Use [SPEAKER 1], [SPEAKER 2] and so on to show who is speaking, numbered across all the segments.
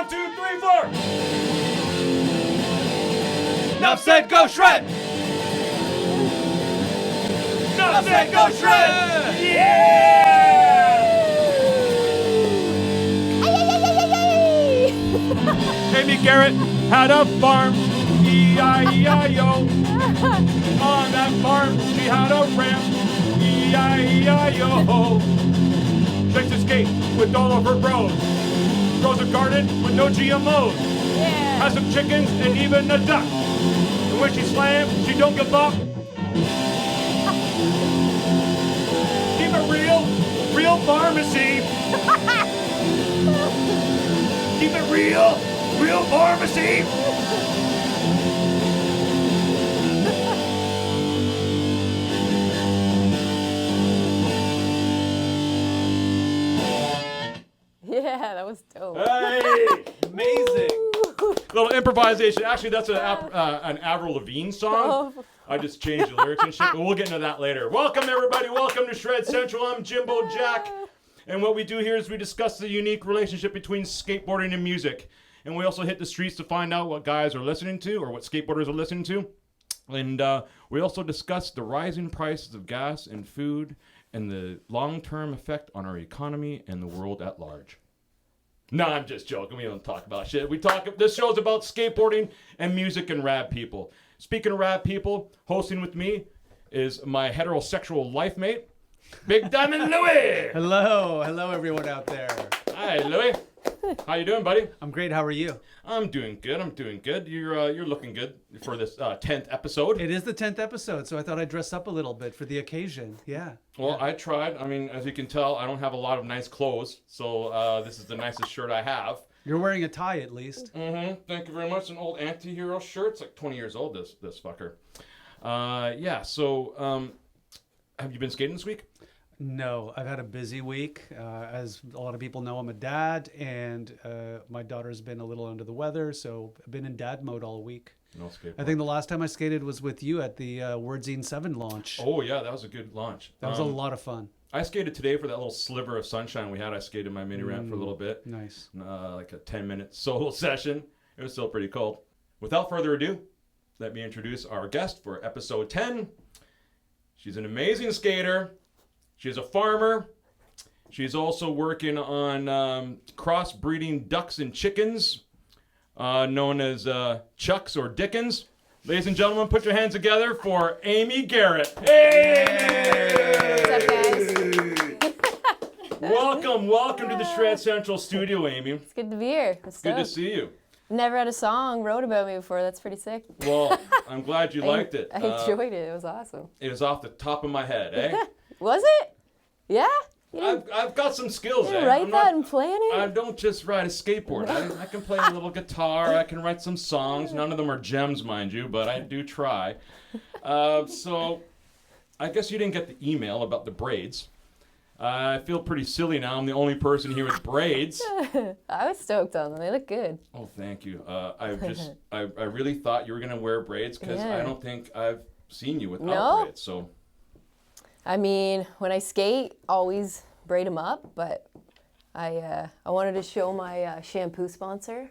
[SPEAKER 1] 1, 2, 3, 4.
[SPEAKER 2] Nuff said go shred!
[SPEAKER 1] Nuff said go shred! Aimee Garrett had a farm, E-I-E-I-O. On that farm, she had a ramp, E-I-E-I-O. She likes to skate with all of her bros. Grows a garden with no GMOs.
[SPEAKER 3] Yeah.
[SPEAKER 1] Has some chickens and even a duck. And when she slams, she don't give up. Keep it real pharmacy. Keep it real pharmacy.
[SPEAKER 3] Yeah, that was dope.
[SPEAKER 1] Hey,
[SPEAKER 2] Amazing.
[SPEAKER 1] little improvisation. Actually, that's an Avril Lavigne song.
[SPEAKER 3] Oh.
[SPEAKER 1] I just changed the lyrics and shit, but we'll get into that later. Welcome, everybody. Welcome to Shred Central. I'm Gymbo Jack. And what we do here is we discuss the unique relationship between skateboarding and music. And we also hit the streets to find out what guys are listening to or what skateboarders are listening to. And we also discuss the rising prices of gas and food and the long-term effect on our economy and the world at large. No, I'm just joking. We don't talk about shit. This show's about skateboarding and music and rad people. Speaking of rad people, hosting with me is my heterosexual life mate, Big Diamond Louie.
[SPEAKER 2] Hello everyone out there.
[SPEAKER 1] Hi, Louie. How you doing, buddy?
[SPEAKER 2] I'm great, how are you?
[SPEAKER 1] I'm doing good. You're looking good for this 10th episode.
[SPEAKER 2] It is the 10th episode, so I thought I'd dress up a little bit for the occasion, yeah.
[SPEAKER 1] Well, I tried. I mean, as you can tell, I don't have a lot of nice clothes, so this is the nicest shirt I have.
[SPEAKER 2] You're wearing a tie at least.
[SPEAKER 1] Mm-hmm. Thank you very much. An old anti-hero shirt. It's like 20 years old, this fucker. So have you been skating this week?
[SPEAKER 2] No, I've had a busy week. As a lot of people know, I'm a dad, and my daughter's been a little under the weather, so I've been in dad mode all week.
[SPEAKER 1] No skateboard.
[SPEAKER 2] I think the last time I skated was with you at the Wordzine 7 launch.
[SPEAKER 1] Oh, yeah, that was a good launch.
[SPEAKER 2] That was a lot of fun.
[SPEAKER 1] I skated today for that little sliver of sunshine we had. I skated my mini ramp for a little bit.
[SPEAKER 2] Nice.
[SPEAKER 1] Like a 10-minute solo session. It was still pretty cold. Without further ado, let me introduce our guest for episode 10. She's an amazing skater. She's a farmer. She's also working on cross-breeding ducks and chickens, known as Chucks or Dickens. Ladies and gentlemen, put your hands together for Aimee Garrett. Hey!
[SPEAKER 3] What's up, guys?
[SPEAKER 1] Welcome to the Shred Central studio, Aimee.
[SPEAKER 3] It's good to be here. It's
[SPEAKER 1] Good to see you.
[SPEAKER 3] Never had a song wrote about me before. That's pretty sick.
[SPEAKER 1] Well, I'm glad you liked it.
[SPEAKER 3] I enjoyed it. It was awesome.
[SPEAKER 1] It was off the top of my head, eh?
[SPEAKER 3] Was it? Yeah?
[SPEAKER 1] I've got some skills,
[SPEAKER 3] You
[SPEAKER 1] eh?
[SPEAKER 3] write that and plan it?
[SPEAKER 1] I don't just ride a skateboard. I can play a little guitar. I can write some songs. None of them are gems, mind you, but I do try. So I guess you didn't get the email about the braids. I feel pretty silly now. I'm the only person here with braids.
[SPEAKER 3] I was stoked on them. They look good.
[SPEAKER 1] Oh, thank you. I really thought you were gonna wear braids because I don't think I've seen you without braids. So.
[SPEAKER 3] I mean, when I skate, always braid them up, but I wanted to show my shampoo sponsor.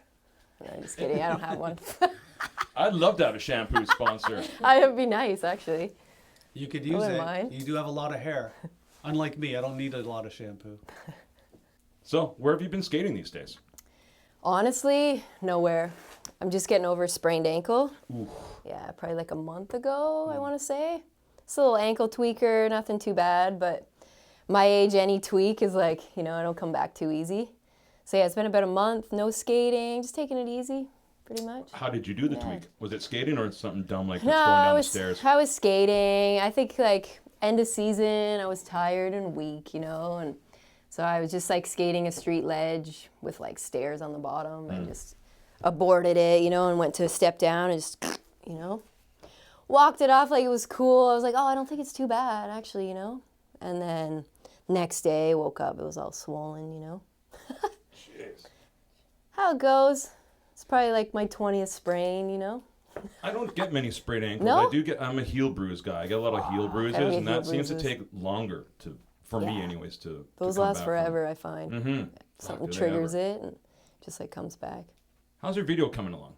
[SPEAKER 3] No, I'm just kidding. I don't have one.
[SPEAKER 1] I'd love to have a shampoo sponsor.
[SPEAKER 3] It would be nice, actually.
[SPEAKER 2] You could use
[SPEAKER 3] wouldn't
[SPEAKER 2] it.
[SPEAKER 3] mind.
[SPEAKER 2] You do have a lot of hair. Unlike me, I don't need a lot of shampoo.
[SPEAKER 1] So, where have you been skating these days?
[SPEAKER 3] Honestly, nowhere. I'm just getting over a sprained ankle.
[SPEAKER 1] Oof.
[SPEAKER 3] Yeah, probably like a month ago, I want to say. It's a little ankle tweaker, nothing too bad, but my age, any tweak is like, I don't come back too easy. So yeah, it's been about a month, no skating, just taking it easy, pretty much.
[SPEAKER 1] How did you do the tweak? Was it skating or something dumb like
[SPEAKER 3] No,
[SPEAKER 1] going down the stairs?
[SPEAKER 3] I was skating. I think like end of season, I was tired and weak, and so I was just like skating a street ledge with like stairs on the bottom and just aborted it, and went to step down and just, walked it off like it was cool. I was like, oh, I don't think it's too bad, actually, And then next day, woke up, it was all swollen,
[SPEAKER 1] Jeez.
[SPEAKER 3] How it goes. It's probably like my 20th sprain,
[SPEAKER 1] I don't get many sprained ankles.
[SPEAKER 3] No?
[SPEAKER 1] I'm a heel bruise guy. I get a lot of heel bruises,
[SPEAKER 3] heavy
[SPEAKER 1] and that
[SPEAKER 3] heel
[SPEAKER 1] seems to
[SPEAKER 3] bruises.
[SPEAKER 1] take longer for me anyways, to
[SPEAKER 3] Those
[SPEAKER 1] come
[SPEAKER 3] last
[SPEAKER 1] back
[SPEAKER 3] forever, I find.
[SPEAKER 1] from. Mm-hmm.
[SPEAKER 3] Something triggers it and just like comes back.
[SPEAKER 1] How's your video coming along?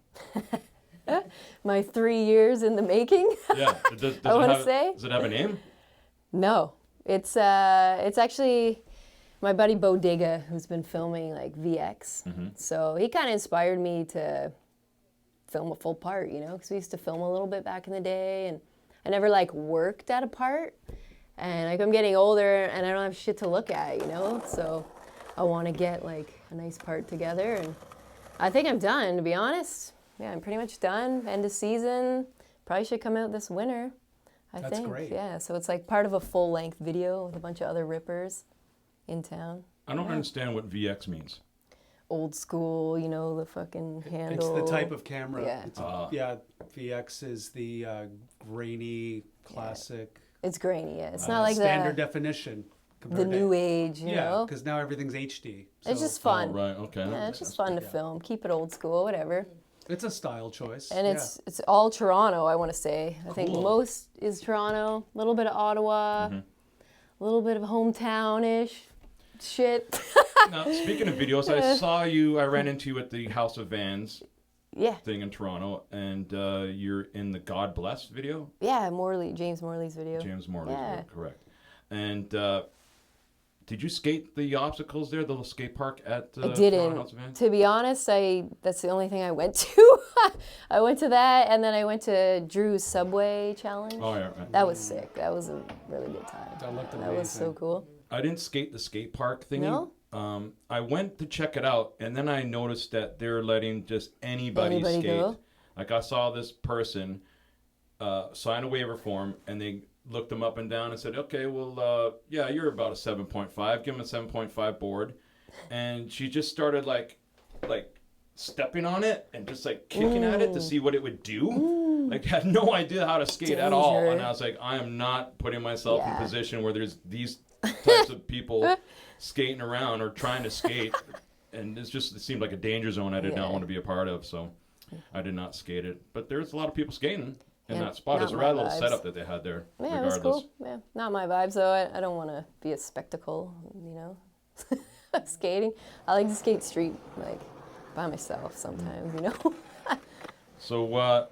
[SPEAKER 3] My 3 years in the making.
[SPEAKER 1] Yeah. Does
[SPEAKER 3] I want to say.
[SPEAKER 1] Does it have a name?
[SPEAKER 3] No, it's actually my buddy Bo Digga, who's been filming like VX. So he kind of inspired me to film a full part, you know, because we used to film a little bit back in the day, and I never like worked at a part, and like I'm getting older and I don't have shit to look at, you know, so I want to get like a nice part together, and I think I'm done, to be honest. Yeah, I'm pretty much done. End of season. Probably should come out this winter, I think.
[SPEAKER 2] That's great.
[SPEAKER 3] Yeah, so it's like part of a full-length video with a bunch of other rippers in town.
[SPEAKER 1] I don't understand what VX means.
[SPEAKER 3] Old school, you know, the fucking handle.
[SPEAKER 2] It's the type of camera.
[SPEAKER 3] Yeah.
[SPEAKER 2] It's VX is the grainy, classic.
[SPEAKER 3] It's grainy, yeah. It's not like
[SPEAKER 2] standard definition.
[SPEAKER 3] the new age, you know?
[SPEAKER 2] because now everything's HD.
[SPEAKER 3] It's
[SPEAKER 2] so
[SPEAKER 3] just fun.
[SPEAKER 1] Oh, right. Okay.
[SPEAKER 3] Yeah, it's just fun to film. Keep it old school, whatever.
[SPEAKER 2] It's a style choice.
[SPEAKER 3] And it's all Toronto, I want to say. I think most is Toronto, a little bit of Ottawa, a little bit of hometown-ish shit.
[SPEAKER 1] Now, speaking of videos, I ran into you at the House of Vans
[SPEAKER 3] Yeah.
[SPEAKER 1] thing in Toronto, and you're in the God Bless video?
[SPEAKER 3] Yeah, James Morley's video.
[SPEAKER 1] James Morley's
[SPEAKER 3] Yeah.
[SPEAKER 1] video, correct. And did you skate the obstacles there, the little skate park at
[SPEAKER 3] I
[SPEAKER 1] Toronto
[SPEAKER 3] didn't.
[SPEAKER 1] House of Vans?
[SPEAKER 3] To be honest, that's the only thing I went to. I went to that, and then I went to Drew's Subway Challenge.
[SPEAKER 1] Oh, yeah. Right.
[SPEAKER 3] That was sick. That was a really good time.
[SPEAKER 2] That looked
[SPEAKER 3] That was so
[SPEAKER 2] amazing.
[SPEAKER 3] cool.
[SPEAKER 1] I didn't skate the skate park thingy.
[SPEAKER 3] No?
[SPEAKER 1] I went to check it out, and then I noticed that they're letting just anybody skate.
[SPEAKER 3] go?
[SPEAKER 1] Like I saw this person sign a waiver form, and they looked them up and down and said, okay, well, yeah, you're about a 7.5. Give him a 7.5 board. And she just started like stepping on it and just like kicking at it to see what it would do. Like had no idea how to skate at all.
[SPEAKER 3] Danger.
[SPEAKER 1] And I was like, I am not putting myself in a
[SPEAKER 3] Yeah.
[SPEAKER 1] position where there's these types of people skating around or trying to skate. And it seemed like a danger zone I did not want to be a part of. So I did not skate it. But there's a lot of people skating in
[SPEAKER 3] Yeah,
[SPEAKER 1] that spot. It's a
[SPEAKER 3] not
[SPEAKER 1] rad
[SPEAKER 3] my
[SPEAKER 1] little
[SPEAKER 3] vibes.
[SPEAKER 1] setup that they had there.
[SPEAKER 3] Yeah, it
[SPEAKER 1] regardless.
[SPEAKER 3] was cool. Yeah, not my vibe, so I don't want to be a spectacle, you know, skating. I like to skate street, like, by myself sometimes, you know.
[SPEAKER 1] So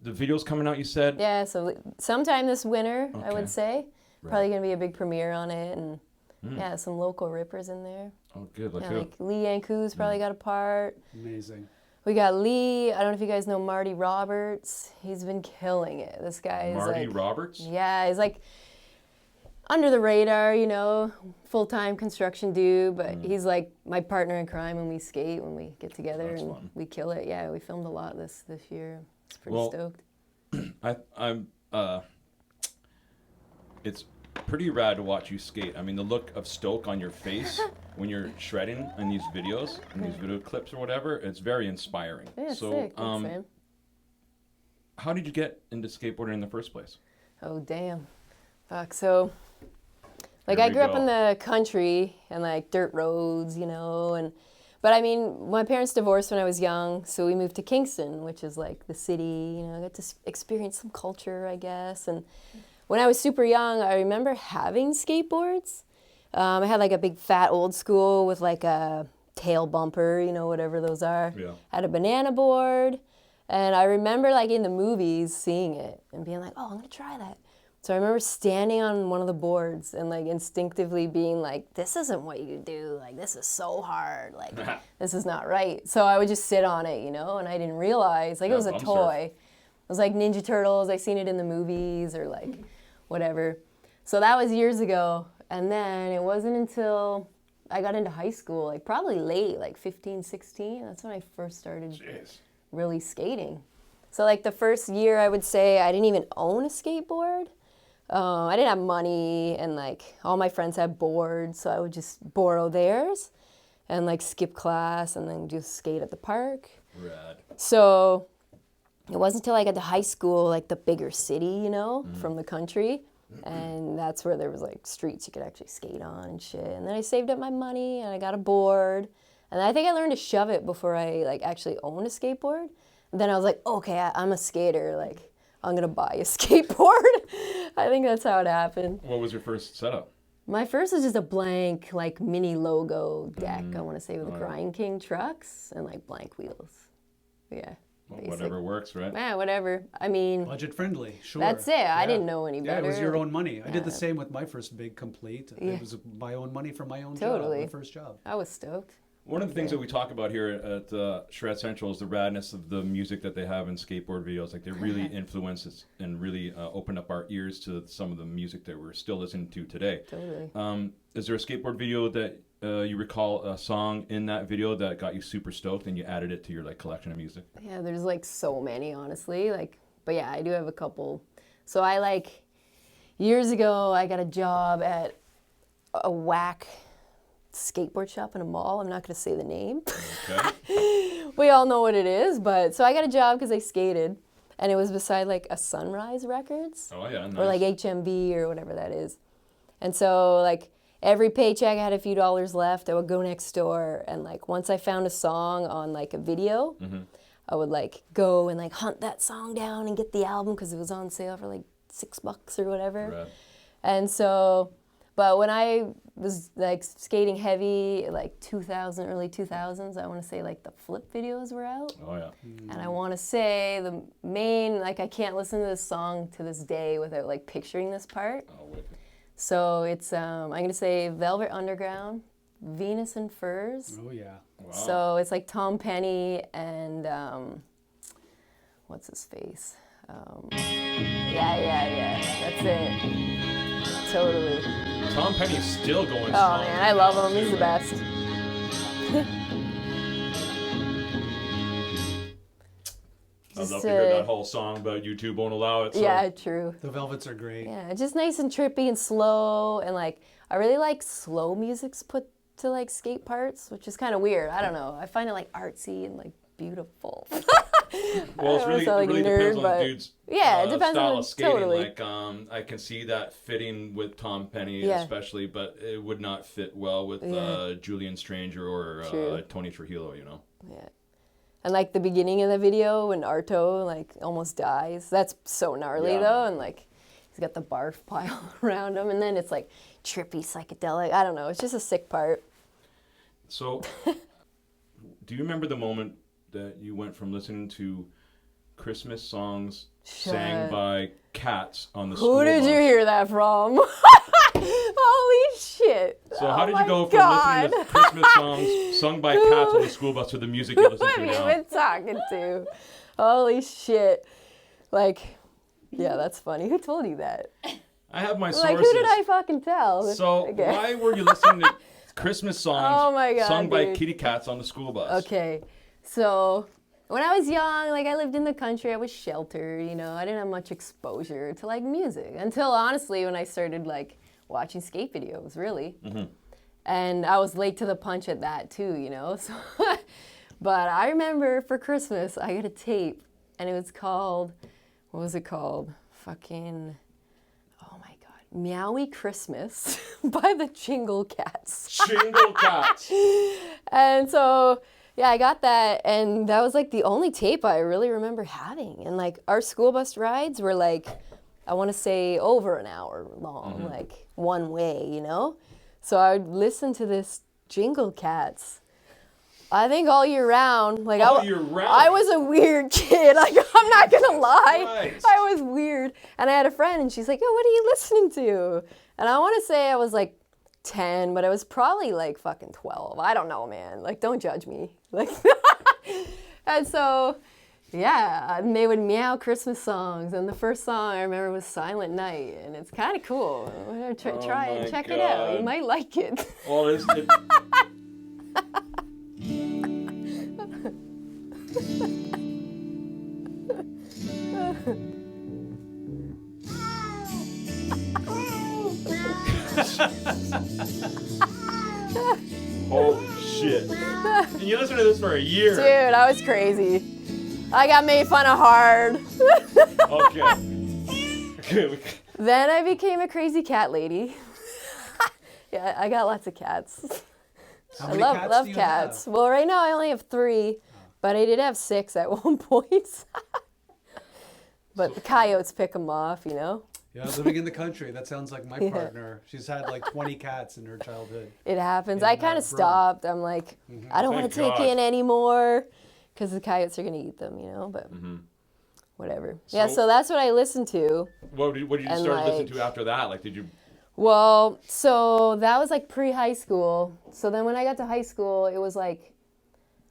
[SPEAKER 1] the video's coming out, you said?
[SPEAKER 3] Yeah, so sometime this winter, I
[SPEAKER 1] Okay.
[SPEAKER 3] would say.
[SPEAKER 1] Right.
[SPEAKER 3] Probably going to be a big premiere on it, and yeah, some local rippers in there.
[SPEAKER 1] Oh, good. Like
[SPEAKER 3] Yeah,
[SPEAKER 1] who?
[SPEAKER 3] like Lee Yanku's probably got a part.
[SPEAKER 2] Amazing.
[SPEAKER 3] We got Lee. I don't know if you guys know Marty Roberts. He's been killing it. This guy is
[SPEAKER 1] Marty
[SPEAKER 3] like,
[SPEAKER 1] Roberts?
[SPEAKER 3] yeah, he's like under the radar, you know, full-time construction dude, but he's like my partner in crime when we skate, when we get together.
[SPEAKER 1] That's
[SPEAKER 3] and
[SPEAKER 1] fun.
[SPEAKER 3] we kill it. Yeah, we filmed a lot this year. It's pretty
[SPEAKER 1] Well,
[SPEAKER 3] stoked.
[SPEAKER 1] I'm it's pretty rad to watch you skate. I mean, the look of stoke on your face when you're shredding in these videos, in these video clips or whatever, it's very inspiring.
[SPEAKER 3] Yeah,
[SPEAKER 1] so,
[SPEAKER 3] sick. Thanks, man.
[SPEAKER 1] how did you get into skateboarding in the first place?
[SPEAKER 3] Oh, damn. Fuck. So, like,
[SPEAKER 1] Here
[SPEAKER 3] I
[SPEAKER 1] we
[SPEAKER 3] grew up
[SPEAKER 1] go.
[SPEAKER 3] in the country and, like, dirt roads, you know, but I mean, my parents divorced when I was young, so we moved to Kingston, which is, like, the city, you know, I got to experience some culture, I guess, and when I was super young, I remember having skateboards. I had, like, a big fat old school with, like, a tail bumper, you know, whatever those are.
[SPEAKER 1] Yeah.
[SPEAKER 3] Had a banana board, and I remember, like, in the movies seeing it and being like, oh, I'm going to try that. So I remember standing on one of the boards and, like, instinctively being like, this isn't what you do. Like, this is so hard. Like, this is not right. So I would just sit on it, you know, and I didn't realize. Like,
[SPEAKER 1] Yeah,
[SPEAKER 3] it was a
[SPEAKER 1] bum surf.
[SPEAKER 3] toy. It was like Ninja Turtles. I seen it in the movies or, like, whatever. So that was years ago. And then it wasn't until I got into high school, like, probably late, like 15, 16. That's when I first started
[SPEAKER 1] Jeez.
[SPEAKER 3] really skating. So, like, the first year, I would say I didn't even own a skateboard. I didn't have money, and, like, all my friends had boards, so I would just borrow theirs and, like, skip class and then just skate at the park.
[SPEAKER 1] Rad.
[SPEAKER 3] So it wasn't until I got to high school, like, the bigger city, you know, from the country, and that's where there was, like, streets you could actually skate on and shit. And then I saved up my money, and I got a board, and I think I learned to shove it before I, like, actually owned a skateboard. And then I was like, okay, I'm a skater, like, I'm gonna buy a skateboard. I think that's how it happened.
[SPEAKER 1] What was your first setup?
[SPEAKER 3] My first was just a blank, like, mini logo deck, I want to say, with Grind King trucks and, like, blank wheels. Yeah.
[SPEAKER 1] Well, whatever works, right?
[SPEAKER 3] Yeah, whatever. I mean...
[SPEAKER 2] Budget friendly, sure.
[SPEAKER 3] That's it. I didn't know any better.
[SPEAKER 2] Yeah, it was your own money. I did the same with my first big complete.
[SPEAKER 3] Yeah.
[SPEAKER 2] It was my own money from my own
[SPEAKER 3] Totally.
[SPEAKER 2] job, my first job.
[SPEAKER 3] I was stoked.
[SPEAKER 1] One of the things that we talk about here at Shred Central is the radness of the music that they have in skateboard videos. Like, they really influence us and really open up our ears to some of the music that we're still listening to today.
[SPEAKER 3] Totally.
[SPEAKER 1] Is there a skateboard video that you recall a song in that video that got you super stoked and you added it to your, like, collection of music?
[SPEAKER 3] Yeah, there's, like, so many, honestly. Like, but yeah, I do have a couple. So I, like, years ago, I got a job at a whack skateboard shop in a mall. I'm not going to say the name.
[SPEAKER 1] Okay.
[SPEAKER 3] We all know what it is, but so I got a job because I skated, and it was beside like a Sunrise Records.
[SPEAKER 1] Oh yeah, nice.
[SPEAKER 3] Or like HMV or whatever that is. And so like every paycheck I had a few dollars left, I would go next door, and like once I found a song on like a video, I would like go and like hunt that song down and get the album because it was on sale for like $6 or whatever.
[SPEAKER 1] Right.
[SPEAKER 3] And so, but when I was like skating heavy, like 2000, early 2000s, I want to say like the flip videos were out.
[SPEAKER 1] Oh yeah.
[SPEAKER 3] And I want to say the main, like I can't listen to this song to this day without like picturing this part.
[SPEAKER 1] Oh, wicked.
[SPEAKER 3] So it's, I'm going to say Velvet Underground, Venus and Furs.
[SPEAKER 2] Oh, yeah.
[SPEAKER 1] Wow.
[SPEAKER 3] So it's like Tom Penny and, what's his face? Yeah, that's it. Totally.
[SPEAKER 1] Tom Penny's still going
[SPEAKER 3] Oh
[SPEAKER 1] strong.
[SPEAKER 3] man, I love him. He's the best.
[SPEAKER 1] I'd love to hear that whole song, but YouTube won't allow it. So.
[SPEAKER 3] Yeah, true.
[SPEAKER 2] The Velvets are great.
[SPEAKER 3] Yeah, it's just nice and trippy and slow, and like I really like slow music's put to like skate parts, which is kind of weird. I don't know. I find it like artsy and like beautiful.
[SPEAKER 1] Well, it's really,
[SPEAKER 3] like
[SPEAKER 1] it really
[SPEAKER 3] nerd,
[SPEAKER 1] depends on
[SPEAKER 3] but
[SPEAKER 1] the dude's
[SPEAKER 3] yeah, it depends
[SPEAKER 1] style
[SPEAKER 3] on
[SPEAKER 1] of skating.
[SPEAKER 3] totally.
[SPEAKER 1] Like, I can see that fitting with Tom Penny,
[SPEAKER 3] Yeah.
[SPEAKER 1] especially, but it would not fit well with Julian Stranger or Tony Trujillo, you know?
[SPEAKER 3] Yeah. And like the beginning of the video when Arto like almost dies, that's so gnarly though, and like he's got the barf pile around him, and then it's like trippy, psychedelic. I don't know. It's just a sick part.
[SPEAKER 1] So, do you remember the moment that you went from listening to Christmas songs sang by cats on the school
[SPEAKER 3] Who did
[SPEAKER 1] bus?
[SPEAKER 3] you hear that from? Holy shit.
[SPEAKER 1] So how did
[SPEAKER 3] Oh
[SPEAKER 1] you go
[SPEAKER 3] my
[SPEAKER 1] from
[SPEAKER 3] God.
[SPEAKER 1] listening to Christmas songs sung by cats on the school bus to the music you listen
[SPEAKER 3] Who
[SPEAKER 1] to
[SPEAKER 3] have you
[SPEAKER 1] now?
[SPEAKER 3] been talking to? Holy shit. Like, yeah, that's funny. Who told you that?
[SPEAKER 1] I have my sources.
[SPEAKER 3] Like, who did I fucking tell?
[SPEAKER 1] So
[SPEAKER 3] Okay.
[SPEAKER 1] why were you listening to Christmas songs
[SPEAKER 3] Oh my God,
[SPEAKER 1] sung by
[SPEAKER 3] dude.
[SPEAKER 1] kitty cats on the school bus?
[SPEAKER 3] Okay, so when I was young, like I lived in the country, I was sheltered, you know, I didn't have much exposure to like music until honestly when I started like watching skate videos, really. And I was late to the punch at that too, you know. So, but I remember for Christmas, I got a tape and it was called, what was it called? Fucking, oh my God, Meowie Christmas by the Jingle Cats.
[SPEAKER 1] Jingle cats.
[SPEAKER 3] And so, yeah, I got that, and that was like the only tape I really remember having. And like our school bus rides were like, I want to say over an hour long, like one way, you know? So I would listen to this Jingle Cats. I think all year round. Like
[SPEAKER 1] All year round?
[SPEAKER 3] I was a weird kid. Like I'm not gonna lie,
[SPEAKER 1] Christ.
[SPEAKER 3] I was weird. And I had a friend, and she's like, "Yo, what are you listening to?" And I want to say I was like 10, but I was probably like fucking 12. I don't know, man. Like, don't judge me. Like, and so, yeah, and they would meow Christmas songs. And the first song I remember was Silent Night, and it's kind of cool. Try
[SPEAKER 1] my
[SPEAKER 3] it, check it out. You
[SPEAKER 1] God.
[SPEAKER 3] might like it.
[SPEAKER 1] Well, it, holy shit. And you listen to this for a year.
[SPEAKER 3] Dude, I was crazy. I got made fun of hard.
[SPEAKER 1] Okay.
[SPEAKER 3] Then I became a crazy cat lady. Yeah, I got lots of cats.
[SPEAKER 2] How
[SPEAKER 3] I
[SPEAKER 2] many
[SPEAKER 3] love
[SPEAKER 2] cats do you
[SPEAKER 3] cats.
[SPEAKER 2] have?
[SPEAKER 3] Well, right now I only have 3, but I did have 6 at one point. But the coyotes pick them off, you know?
[SPEAKER 2] Yeah, living in the country. That sounds like my partner. She's had like 20 cats in her childhood.
[SPEAKER 3] It happens.
[SPEAKER 2] In,
[SPEAKER 3] I kind of
[SPEAKER 2] Rome.
[SPEAKER 3] stopped. I'm like, I don't want
[SPEAKER 1] Thank
[SPEAKER 3] to take
[SPEAKER 1] God.
[SPEAKER 3] in anymore because the coyotes are going to eat them, but whatever. Yeah, so that's what I listened to.
[SPEAKER 1] What did you
[SPEAKER 3] And,
[SPEAKER 1] start listening
[SPEAKER 3] like-
[SPEAKER 1] to after that? Like, did you?
[SPEAKER 3] Well, so that was like pre-high school. So then when I got to high school, it was like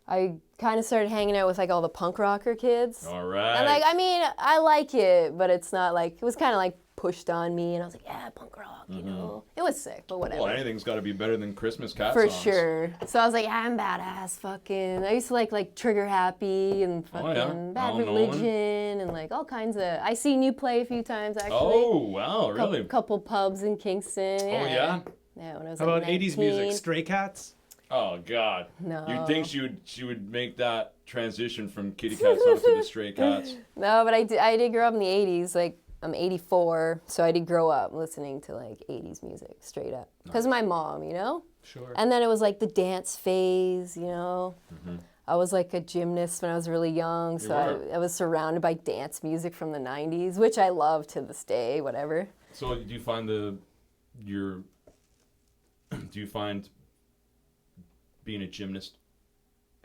[SPEAKER 3] I kind of started hanging out with like all the punk rocker kids.
[SPEAKER 1] All right.
[SPEAKER 3] And like, I mean, I like it, but it's not like, it was kind of like pushed on me. And I was like, yeah, punk rock, you know. It was sick, but whatever.
[SPEAKER 1] Well, anything's got to be better than Christmas cat
[SPEAKER 3] For
[SPEAKER 1] songs.
[SPEAKER 3] sure. So I was like, yeah, I'm badass, fucking. I used to like Trigger Happy and fucking
[SPEAKER 1] yeah.
[SPEAKER 3] Bad
[SPEAKER 1] Alan
[SPEAKER 3] Religion and like all kinds of. I seen you play a few times actually.
[SPEAKER 1] Oh, wow, really?
[SPEAKER 3] Couple pubs in Kingston.
[SPEAKER 1] Oh, yeah?
[SPEAKER 3] Yeah, when I was
[SPEAKER 2] How
[SPEAKER 3] like
[SPEAKER 2] about 80s
[SPEAKER 3] 19.
[SPEAKER 2] music? Stray Cats?
[SPEAKER 1] Oh, God.
[SPEAKER 3] No.
[SPEAKER 1] You'd think she would make that transition from kitty cat songs to the stray cats.
[SPEAKER 3] No, but I did grow up in the 80s. Like, I'm 84, so I did grow up listening to like 80s music straight up. Because of my mom,
[SPEAKER 2] Sure.
[SPEAKER 3] And then it was like the dance phase, I was like a gymnast when I was really young, so
[SPEAKER 1] were.
[SPEAKER 3] I was surrounded by dance music from the 90s, which I love to this day, whatever.
[SPEAKER 1] So do you find do you find being a gymnast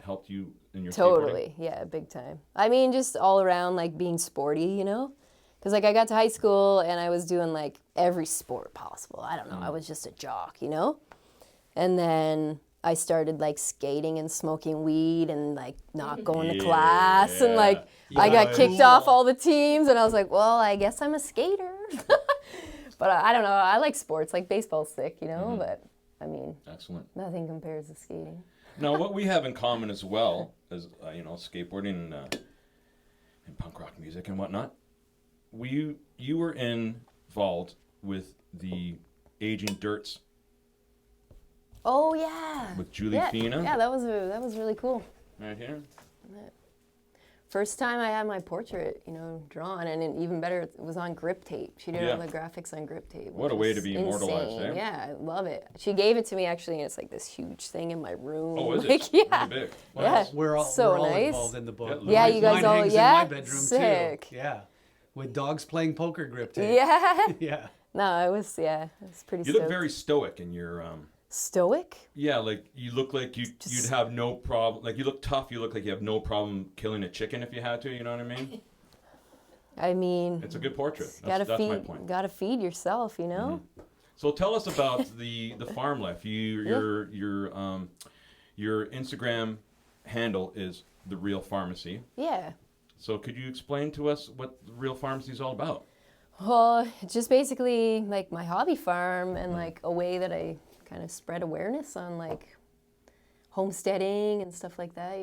[SPEAKER 1] helped you in your skateboarding?
[SPEAKER 3] Totally, yeah, big time. I mean, just all around like being sporty, Because like I got to high school and I was doing like every sport possible. I don't know, I was just a jock, And then I started like skating and smoking weed and like not going to class and like I got kicked off all the teams and I was like, well, I guess I'm a skater. But I don't know, I like sports, like baseball's sick, but I mean,
[SPEAKER 1] Excellent.
[SPEAKER 3] nothing compares to skating.
[SPEAKER 1] Now, what we have in common as well as skateboarding and punk rock music and whatnot, you were involved with the Aging Dirts
[SPEAKER 3] Oh yeah.
[SPEAKER 1] with Julie
[SPEAKER 3] yeah.
[SPEAKER 1] Fina.
[SPEAKER 3] Yeah, that was really cool.
[SPEAKER 1] Right here.
[SPEAKER 3] First time I had my portrait, drawn, and even better, it was on grip tape. She did all the graphics on grip tape.
[SPEAKER 1] What a way to be immortalized, eh?
[SPEAKER 3] Yeah, I love it. She gave it to me actually, and it's like this huge thing in my room.
[SPEAKER 1] Oh, is
[SPEAKER 3] like,
[SPEAKER 1] it?
[SPEAKER 3] Yeah.
[SPEAKER 1] Really big.
[SPEAKER 3] Yeah.
[SPEAKER 1] Nice.
[SPEAKER 2] We're all
[SPEAKER 3] So
[SPEAKER 2] nice.
[SPEAKER 3] nice.
[SPEAKER 2] Involved in the book.
[SPEAKER 1] Yeah,
[SPEAKER 3] you guys
[SPEAKER 2] Mine
[SPEAKER 3] all,
[SPEAKER 2] hangs
[SPEAKER 3] yeah?
[SPEAKER 2] in my bedroom
[SPEAKER 3] Sick.
[SPEAKER 2] too. Yeah. With dogs playing poker grip tape.
[SPEAKER 3] Yeah.
[SPEAKER 2] Yeah.
[SPEAKER 3] No, it was pretty
[SPEAKER 1] You look
[SPEAKER 3] stoked.
[SPEAKER 1] very stoic in your
[SPEAKER 3] Stoic?
[SPEAKER 1] yeah, like you look like you'd have no problem. Like you look tough. You look like you have no problem killing a chicken if you had to. You know what I mean?
[SPEAKER 3] I mean,
[SPEAKER 1] It's a good portrait.
[SPEAKER 3] gotta
[SPEAKER 1] That's my
[SPEAKER 3] feed,
[SPEAKER 1] point.
[SPEAKER 3] gotta feed yourself,
[SPEAKER 1] So tell us about the farm life. Your Instagram handle is The Real Pharmacy.
[SPEAKER 3] Yeah.
[SPEAKER 1] So could you explain to us what The Real Pharmacy is all about?
[SPEAKER 3] Well, it's just basically like my hobby farm and like a way that I kind of spread awareness on like homesteading and stuff like that,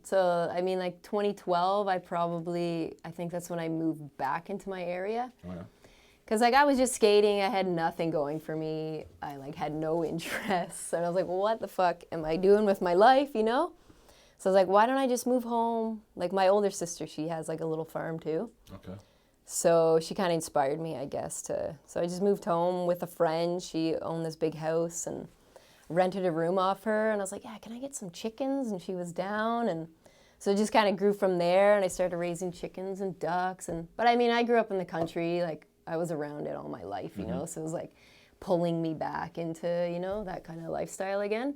[SPEAKER 3] So, I mean, like 2012, I think that's when I moved back into my area.
[SPEAKER 1] Oh, yeah.
[SPEAKER 3] Because like I was just skating, I had nothing going for me. I like had no interests. And I was like, well, what the fuck am I doing with my life, So I was like, why don't I just move home? Like my older sister, she has like a little farm too.
[SPEAKER 1] Okay.
[SPEAKER 3] So she kind of inspired me, I guess, so I just moved home with a friend. She owned this big house and rented a room off her. And I was like, yeah, can I get some chickens? And she was down. And so it just kind of grew from there. And I started raising chickens and ducks. But I mean, I grew up in the country. Like I was around it all my life, So it was like pulling me back into, that kind of lifestyle again.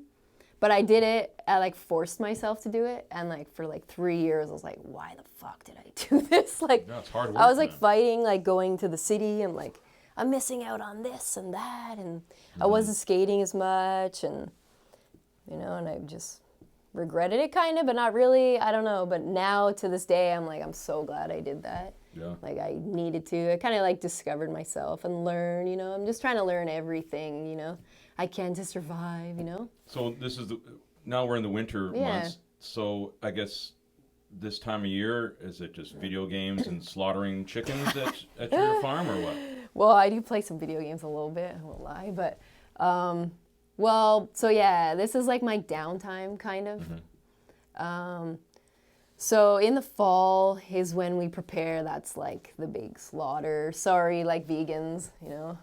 [SPEAKER 3] But I did it. I like forced myself to do it, and like for like 3 years, I was like, "Why the fuck did I do this?" Like,
[SPEAKER 1] Yeah, it's hard work,
[SPEAKER 3] I was like
[SPEAKER 1] man.
[SPEAKER 3] fighting, like going to the city, and like I'm missing out on this and that, and I wasn't skating as much, and and I just regretted it kind of, but not really. I don't know. But now to this day, I'm like, I'm so glad I did that.
[SPEAKER 1] Yeah.
[SPEAKER 3] Like I needed to. I kind of like discovered myself and learn. I'm just trying to learn everything. I can to survive.
[SPEAKER 1] So this is now we're in the winter
[SPEAKER 3] Yeah.
[SPEAKER 1] months. So I guess this time of year, is it just video games and slaughtering chickens at your farm or what?
[SPEAKER 3] Well, I do play some video games a little bit. I won't lie, but well, so yeah, this is like my downtime kind of. So in the fall is when we prepare. That's like the big slaughter. Sorry, like vegans, to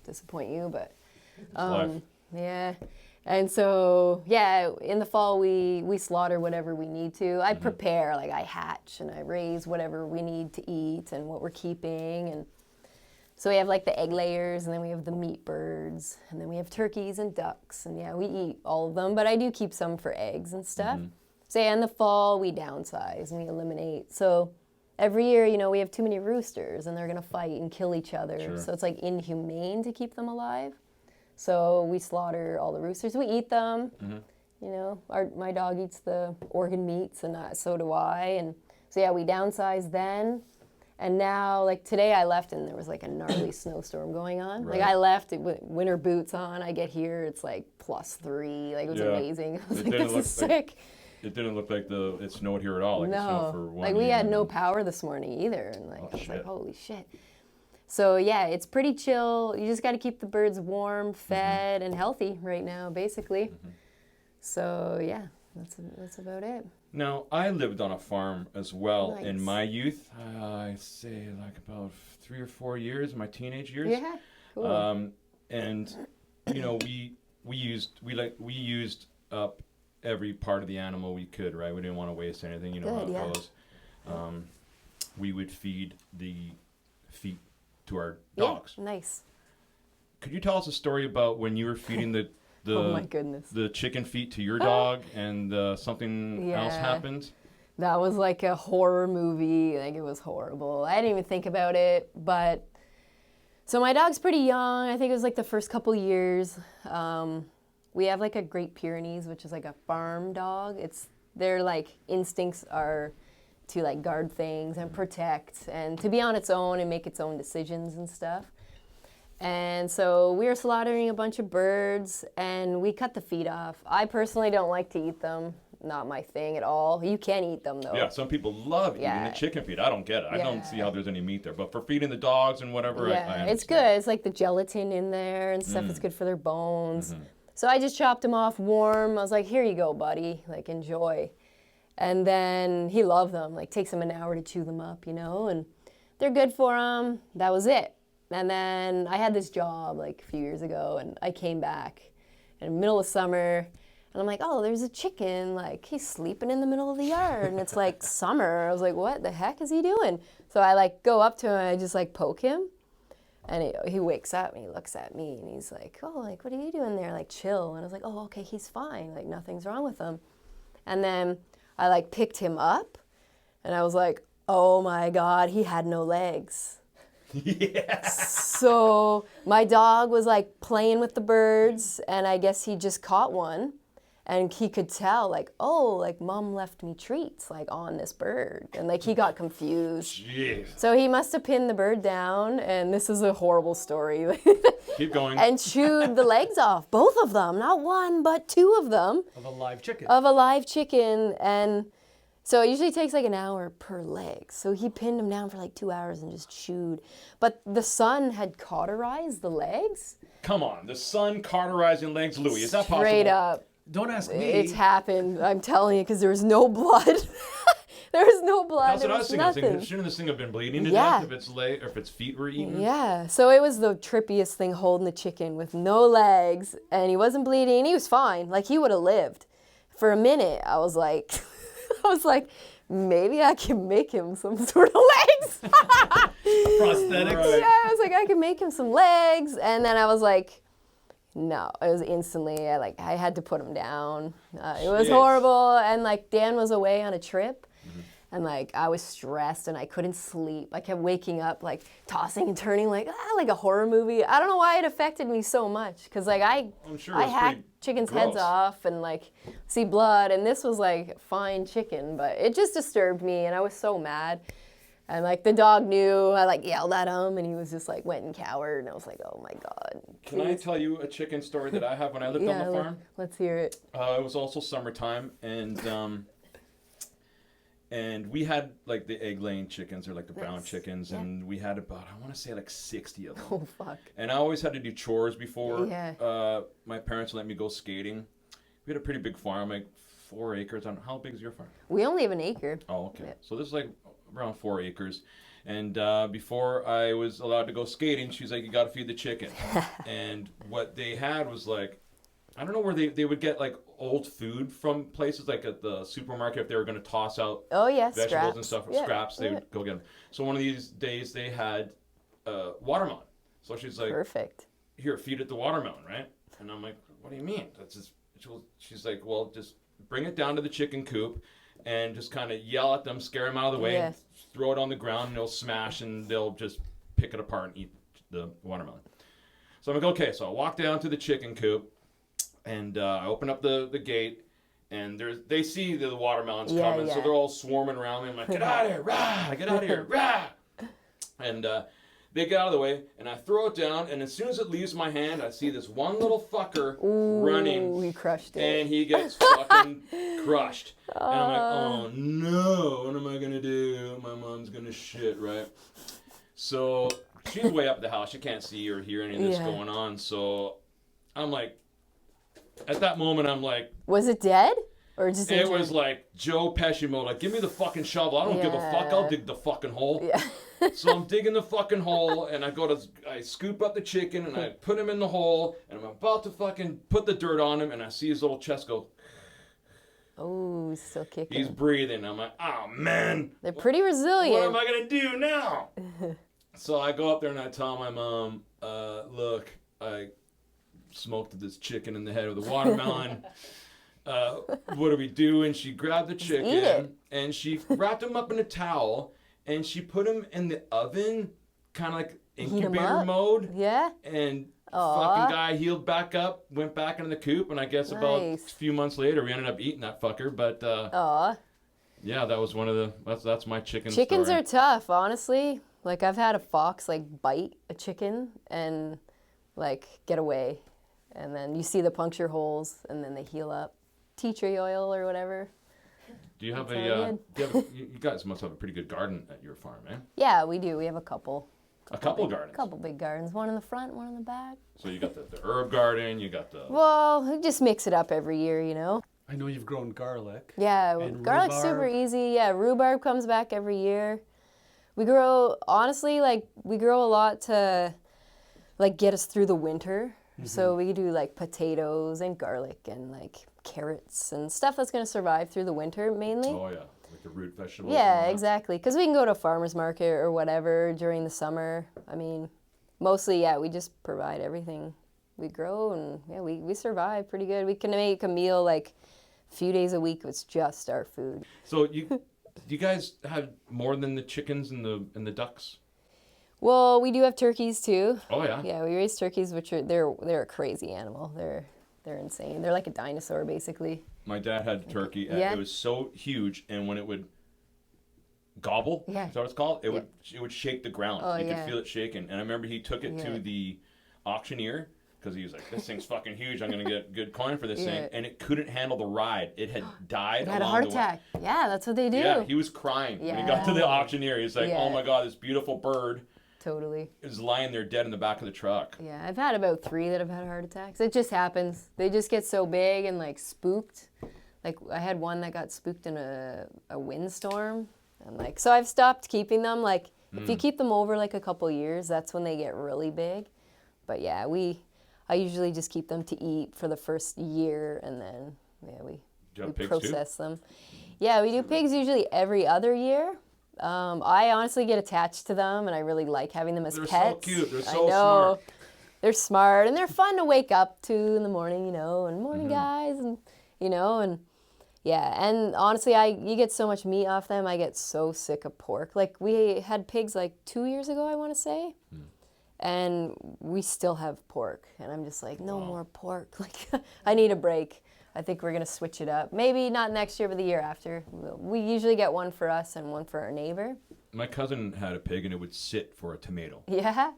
[SPEAKER 3] disappoint you, but
[SPEAKER 1] life.
[SPEAKER 3] yeah. And so yeah, in the fall we slaughter whatever we need to. I prepare, like I hatch and I raise whatever we need to eat and what we're keeping, and So we have like the egg layers, and then we have the meat birds, and then we have turkeys and ducks, and yeah, we eat all of them, but I do keep some for eggs and stuff. So yeah, in the fall we downsize and we eliminate. So every year, you know, we have too many roosters, and they're gonna fight and kill each other.
[SPEAKER 1] Sure.
[SPEAKER 3] So it's like inhumane to keep them alive. So we slaughter all the roosters. We eat them. You know, my dog eats the organ meats, and so do I. And so yeah, we downsize then. And now, like today I left and there was like a gnarly snowstorm going on.
[SPEAKER 1] Right.
[SPEAKER 3] Like I left with winter boots on. I get here, it's like +3. Like it was amazing. I was like, this is sick.
[SPEAKER 1] It didn't look like it snowed here at all. Like it snowed for one
[SPEAKER 3] like we had
[SPEAKER 1] evening.
[SPEAKER 3] no power this morning either. And like I was
[SPEAKER 1] shit.
[SPEAKER 3] like, holy shit. So yeah, it's pretty chill. You just got to keep the birds warm, fed, and healthy right now, basically. So yeah, that's about it.
[SPEAKER 1] Now, I lived on a farm as well in
[SPEAKER 3] Nice.
[SPEAKER 1] my youth. I'd say like about 3 or 4 years, my teenage years.
[SPEAKER 3] Yeah, cool.
[SPEAKER 1] And you know, we used up every part of the animal we could, right? We didn't want to waste anything. You know
[SPEAKER 3] Good,
[SPEAKER 1] how
[SPEAKER 3] yeah.
[SPEAKER 1] it goes. We would feed the feet to our dogs.
[SPEAKER 3] Yeah, nice.
[SPEAKER 1] Could you tell us a story about when you were feeding the
[SPEAKER 3] Oh my goodness.
[SPEAKER 1] the chicken feet to your dog and something else
[SPEAKER 3] Yeah.
[SPEAKER 1] happened?
[SPEAKER 3] That was like a horror movie. Like it was horrible. I didn't even think about it, but so my dog's pretty young. I think it was like the first couple years. We have like a Great Pyrenees, which is like a farm dog. Their like instincts are to like guard things and protect and to be on its own and make its own decisions and stuff. And so we were slaughtering a bunch of birds and we cut the feet off. I personally don't like to eat them. Not my thing at all. You can eat them though.
[SPEAKER 1] Yeah, some people love eating
[SPEAKER 3] Yeah.
[SPEAKER 1] the chicken feet. I don't get it. I don't see
[SPEAKER 3] Yeah.
[SPEAKER 1] how there's any meat there. But for feeding the dogs and whatever, I
[SPEAKER 3] Yeah,
[SPEAKER 1] understand.
[SPEAKER 3] it's good. It's like the gelatin in there and stuff. It's good for their bones. So I just chopped them off warm. I was like, here you go, buddy. Like, enjoy. And then he loved them. Like, takes him an hour to chew them up, you know, and they're good for him. That was it. And then I had this job like a few years ago, and I came back in the middle of summer, and I'm like, oh, there's a chicken. Like, he's sleeping in the middle of the yard, and it's like summer. I was like, what the heck is he doing? So I like go up to him, and I just like poke him. And he wakes up and he looks at me and he's like, oh, like, what are you doing there? Like, chill. And I was like, oh, okay, he's fine. Like, nothing's wrong with him. And then I like picked him up and I was like, oh my God, he had no legs.
[SPEAKER 1] Yeah.
[SPEAKER 3] So my dog was like playing with the birds and I guess he just caught one. And he could tell, like, oh, like, mom left me treats, like, on this bird. And, like, he got confused.
[SPEAKER 1] Jeez.
[SPEAKER 3] So he must have pinned the bird down, and this is a horrible story.
[SPEAKER 1] Keep going.
[SPEAKER 3] And chewed the legs off, both of them, not one, but two of them,
[SPEAKER 2] Of a live chicken.
[SPEAKER 3] of a live chicken. And so it usually takes like an hour per leg. So he pinned them down for like 2 hours and just chewed. But the sun had cauterized the legs.
[SPEAKER 1] Come on, the sun cauterizing legs, Louis. Is that possible?
[SPEAKER 3] Straight up.
[SPEAKER 2] Don't ask me.
[SPEAKER 3] It's happened. I'm telling you, because there was no blood. There was no blood.
[SPEAKER 1] That's what
[SPEAKER 3] There
[SPEAKER 1] I was
[SPEAKER 3] was
[SPEAKER 1] thinking.
[SPEAKER 3] nothing.
[SPEAKER 1] Shouldn't this thing have been bleeding to
[SPEAKER 3] Yeah.
[SPEAKER 1] death if its leg or if its feet were eaten?
[SPEAKER 3] Yeah, so it was the trippiest thing holding the chicken with no legs, and he wasn't bleeding. He was fine. Like, he would have lived. For a minute, I was like, maybe I can make him some sort of legs.
[SPEAKER 2] Prosthetics.
[SPEAKER 1] Right.
[SPEAKER 3] Yeah, I was like, I can make him some legs, and then I was like, no, it was instantly, I had to put him down. It was
[SPEAKER 1] Jeez.
[SPEAKER 3] horrible, and like Dan was away on a trip, and like I was stressed and I couldn't sleep. I kept waking up like tossing and turning like a horror movie. I don't know why it affected me so much, because like
[SPEAKER 1] I'm sure
[SPEAKER 3] I
[SPEAKER 1] it's
[SPEAKER 3] hacked
[SPEAKER 1] pretty
[SPEAKER 3] chickens'
[SPEAKER 1] gross.
[SPEAKER 3] heads off and like see blood, and this was like fine chicken, but it just disturbed me, and I was so mad. And like the dog knew, I like yelled at him, and he was just like went and cowered, and I was like, oh my God.
[SPEAKER 1] Can I tell you a chicken story that I have when I lived on the farm?
[SPEAKER 3] Let's hear it.
[SPEAKER 1] It was also summertime, and we had like the egg-laying chickens, or like the brown
[SPEAKER 3] Nice.
[SPEAKER 1] chickens,
[SPEAKER 3] Yeah.
[SPEAKER 1] and we had about, I want to say like 60 of them.
[SPEAKER 3] Oh fuck.
[SPEAKER 1] And I always had to do chores before.
[SPEAKER 3] Yeah.
[SPEAKER 1] My parents let me go skating. We had a pretty big farm, like 4 acres. I don't know, how big is your farm?
[SPEAKER 3] We only have an acre.
[SPEAKER 1] Oh, okay.
[SPEAKER 3] Yeah.
[SPEAKER 1] So this is like around 4 acres. And before I was allowed to go skating, she's like, you got to feed the chicken. And what they had was like, I don't know where they would get like old food from places, like at the supermarket, if they were going to toss out
[SPEAKER 3] Oh yeah,
[SPEAKER 1] vegetables
[SPEAKER 3] scraps.
[SPEAKER 1] and stuff,
[SPEAKER 3] Yeah,
[SPEAKER 1] scraps, they
[SPEAKER 3] yeah.
[SPEAKER 1] would go get them. So one of these days they had watermelon. So she's like,
[SPEAKER 3] Perfect.
[SPEAKER 1] here, feed it the watermelon, right? And I'm like, what do you mean? That's just, she's like, well, just bring it down to the chicken coop and just kind of yell at them, scare them out of the way,
[SPEAKER 3] Yeah.
[SPEAKER 1] throw it on the ground, and they'll smash and they'll just pick it apart and eat the watermelon. So I'm like, okay. So I walk down to the chicken coop and I open up the gate. And they see the watermelons coming, so they're all swarming around me. I'm like, get out of here, rah! Get out of here, rah! And they get out of the way, and I throw it down, and as soon as it leaves my hand, I see this one little fucker running.
[SPEAKER 3] He crushed it.
[SPEAKER 1] And he gets fucking crushed. And I'm like, oh no, what am I going to do? My mom's going to shit, right? So she's way up at the house. She can't see or hear any of this going on. So I'm like, at that moment, I'm like...
[SPEAKER 3] Was it dead? Or just
[SPEAKER 1] it was like Joe Pesci mode. Like, give me the fucking shovel. I don't give a fuck. I'll dig the fucking hole.
[SPEAKER 3] Yeah.
[SPEAKER 1] So I'm digging the fucking hole, and I scoop up the chicken, and I put him in the hole, and I'm about to fucking put the dirt on him, and I see his little chest go...
[SPEAKER 3] Oh, he's still kicking.
[SPEAKER 1] He's breathing. I'm like, oh, man.
[SPEAKER 3] They're pretty resilient.
[SPEAKER 1] What am I going to do now? So I go up there, and I tell my mom, look, I... smoked this chicken in the head with a watermelon. What do we do? And she grabbed the chicken and she wrapped him up in a towel and she put him in the oven, kind of like incubator mode.
[SPEAKER 3] Yeah.
[SPEAKER 1] And fucking guy healed back up, went back into the coop, and I guess about a few months later we ended up eating that fucker. But yeah, that was one of the that's my chicken.
[SPEAKER 3] Chickens
[SPEAKER 1] story.
[SPEAKER 3] are tough, honestly. Like I've had a fox like bite a chicken and like get away. And then you see the puncture holes, and then they heal up. Tea tree oil or whatever.
[SPEAKER 1] Do you have you guys must have a pretty good garden at your farm, eh?
[SPEAKER 3] Yeah, we do. We have a couple.
[SPEAKER 1] A couple gardens?
[SPEAKER 3] A couple big gardens. One in the front, one in the back.
[SPEAKER 1] So you got the herb garden, you got the...
[SPEAKER 3] Well, we just mix it up every year, you know?
[SPEAKER 2] I know you've grown garlic.
[SPEAKER 3] Yeah, garlic's super easy. Yeah, rhubarb comes back every year. We grow, honestly, like, we grow a lot to, like, get us through the winter. So we do like potatoes and garlic and like carrots and stuff that's going to survive through the winter mainly.
[SPEAKER 1] Oh yeah, like the root vegetables.
[SPEAKER 3] Yeah, exactly. Because we can go to a farmer's market or whatever during the summer. I mean, mostly, yeah, we just provide everything we grow and yeah, we survive pretty good. We can make a meal like a few days a week with just our food.
[SPEAKER 1] So you guys have more than the chickens and the ducks?
[SPEAKER 3] Well, we do have turkeys too.
[SPEAKER 1] Oh yeah.
[SPEAKER 3] Yeah, we raise turkeys, which are they're a crazy animal. They're insane. They're like a dinosaur, basically. My
[SPEAKER 1] dad had a turkey. It was so huge, and when it would gobble, is that what it's called? It would shake the ground. You could feel it shaking. And I remember he took it to the auctioneer because he was like, "This thing's fucking huge. I'm gonna get good coin for this thing." And it couldn't handle the ride. It had died.
[SPEAKER 3] It had a heart attack. Yeah, that's what they do.
[SPEAKER 1] Yeah, he was crying when he got to the auctioneer. He's like, "Oh my god, this beautiful bird."
[SPEAKER 3] Totally.
[SPEAKER 1] Is lying there dead in the back of the truck.
[SPEAKER 3] Yeah, I've had about 3 that have had heart attacks. It just happens. They just get so big and like spooked. Like I had one that got spooked in a windstorm. And like, so I've stopped keeping them. Like if you keep them over like a couple years, that's when they get really big. But yeah, I usually just keep them to eat for the first year and then we process them. Yeah, we do pigs usually every other year. I honestly get attached to them, and I really like having them as pets.
[SPEAKER 1] They're so cute. They're so smart.
[SPEAKER 3] They're smart, and they're fun to wake up to in the morning, you know, and morning guys, and, you know, and, yeah. And honestly, you get so much meat off them, I get so sick of pork. Like, we had pigs, like, 2 years ago, I want to say, and we still have pork. And I'm just like, no more pork. Like, I need a break. I think we're going to switch it up. Maybe not next year, but the year after. We usually get one for us and one for our neighbor.
[SPEAKER 1] My cousin had a pig, and it would sit for a tomato.
[SPEAKER 3] Yeah?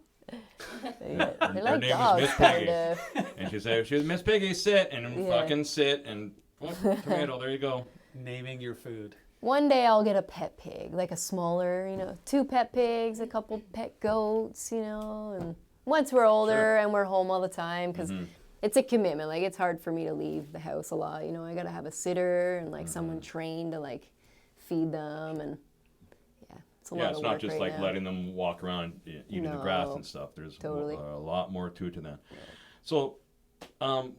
[SPEAKER 1] They're like name was Miss Piggy. And she'd say, Miss Piggy, sit, and fucking sit, and tomato, there you go.
[SPEAKER 2] Naming your food.
[SPEAKER 3] One day I'll get a pet pig, like a smaller, you know, 2 pet pigs, a couple pet goats, you know, and once we're older and we're home all the time, because... It's a commitment. Like, it's hard for me to leave the house a lot. You know, I got to have a sitter and, like, someone trained to, like, feed them. And, it's a lot of work. Yeah, it's not just, like, letting them walk around eating the grass and stuff. There's a lot more to that. Yeah. So,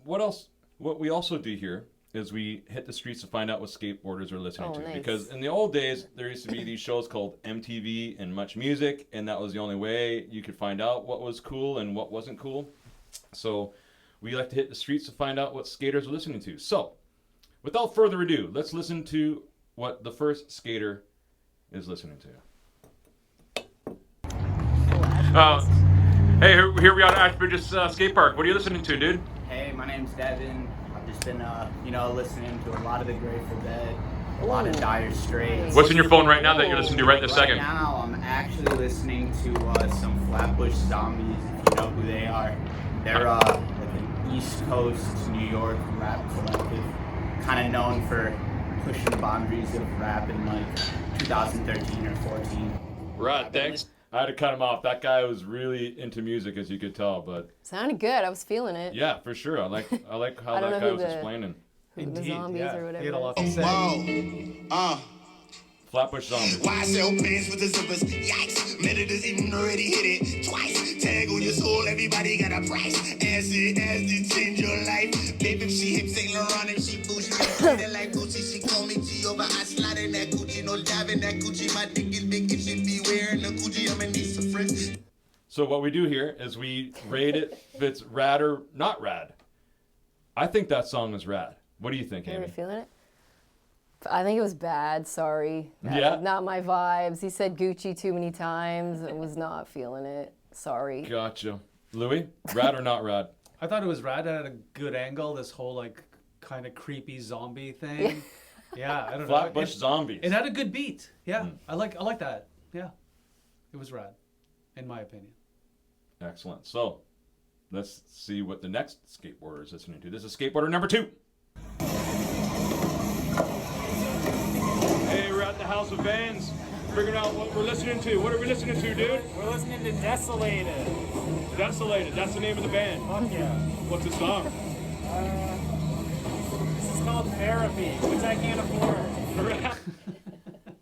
[SPEAKER 3] what else? What we also do here
[SPEAKER 1] is we hit the streets to find out what skateboarders are listening to.
[SPEAKER 3] Nice.
[SPEAKER 1] Because in the old days, there used to be these shows called MTV and Much Music, and that was the only way you could find out what was cool and what wasn't cool. So we like to hit the streets to find out what skaters are listening to. So without further ado, let's listen to what the first skater is listening to. Hey, here we are at Ashbridges Skate Park. What are you listening to, dude?
[SPEAKER 4] Hey, my name's Devin. I've just been, listening to a lot of the Grateful Dead, a lot of Dire Straits.
[SPEAKER 1] What's in your phone right now that you're listening to right this second?
[SPEAKER 4] Right now, I'm actually listening to some Flatbush Zombies, if you know who they are. They're like an East Coast New York rap collective, kind of known for pushing the boundaries of rap in like 2013 or 14.
[SPEAKER 1] Right, thanks. I had to cut him off. That guy was really into music, as you could tell, but
[SPEAKER 3] Sounded good. I was feeling it.
[SPEAKER 1] yeah, for sure. I like how
[SPEAKER 3] I don't
[SPEAKER 1] that
[SPEAKER 3] know
[SPEAKER 1] guy
[SPEAKER 3] who
[SPEAKER 1] was
[SPEAKER 3] the-
[SPEAKER 1] explaining.
[SPEAKER 3] The zombies or whatever.
[SPEAKER 2] He had a lot to
[SPEAKER 3] it is.
[SPEAKER 2] say.
[SPEAKER 1] Flatbush Zombies.
[SPEAKER 5] Why sell pants with the zippers? Yikes, Medita's even already hit it twice. Tag on your soul, everybody got a price. Acid to change your life. Baby, if she hip Saint Laurent and she bougie, feeling like Gucci, she call me Jehovah. I slide in that Gucci, no diving that Gucci. My dick is big, it should be wearing the Gucci. I'ma need some friends.
[SPEAKER 1] So what we do here is we rate it if it's rad or not rad. I think that song is rad. What do you think,
[SPEAKER 3] You were
[SPEAKER 1] Amy?
[SPEAKER 3] feeling it? I think it was bad. Sorry.
[SPEAKER 1] Yeah?
[SPEAKER 3] Not my vibes. He said Gucci too many times. I was not feeling it. Sorry.
[SPEAKER 1] Gotcha. Louis, rad or not rad?
[SPEAKER 2] I thought it was rad. It had a good angle. This whole like kind of creepy zombie thing. Yeah, I don't know.
[SPEAKER 1] Flatbush Zombies.
[SPEAKER 2] It had a good beat. Yeah, I like that. Yeah, it was rad, in my opinion.
[SPEAKER 1] Excellent. So let's see what the next skateboarder is listening to. This is skateboarder number 2. Hey, we're at the House of Bands, figuring out what we're listening to. What are we listening to, dude?
[SPEAKER 6] We're listening to Desolated.
[SPEAKER 1] Desolated. That's the name of the band.
[SPEAKER 6] Fuck yeah.
[SPEAKER 1] What's the song?
[SPEAKER 6] This is called Therapy, which I can't afford.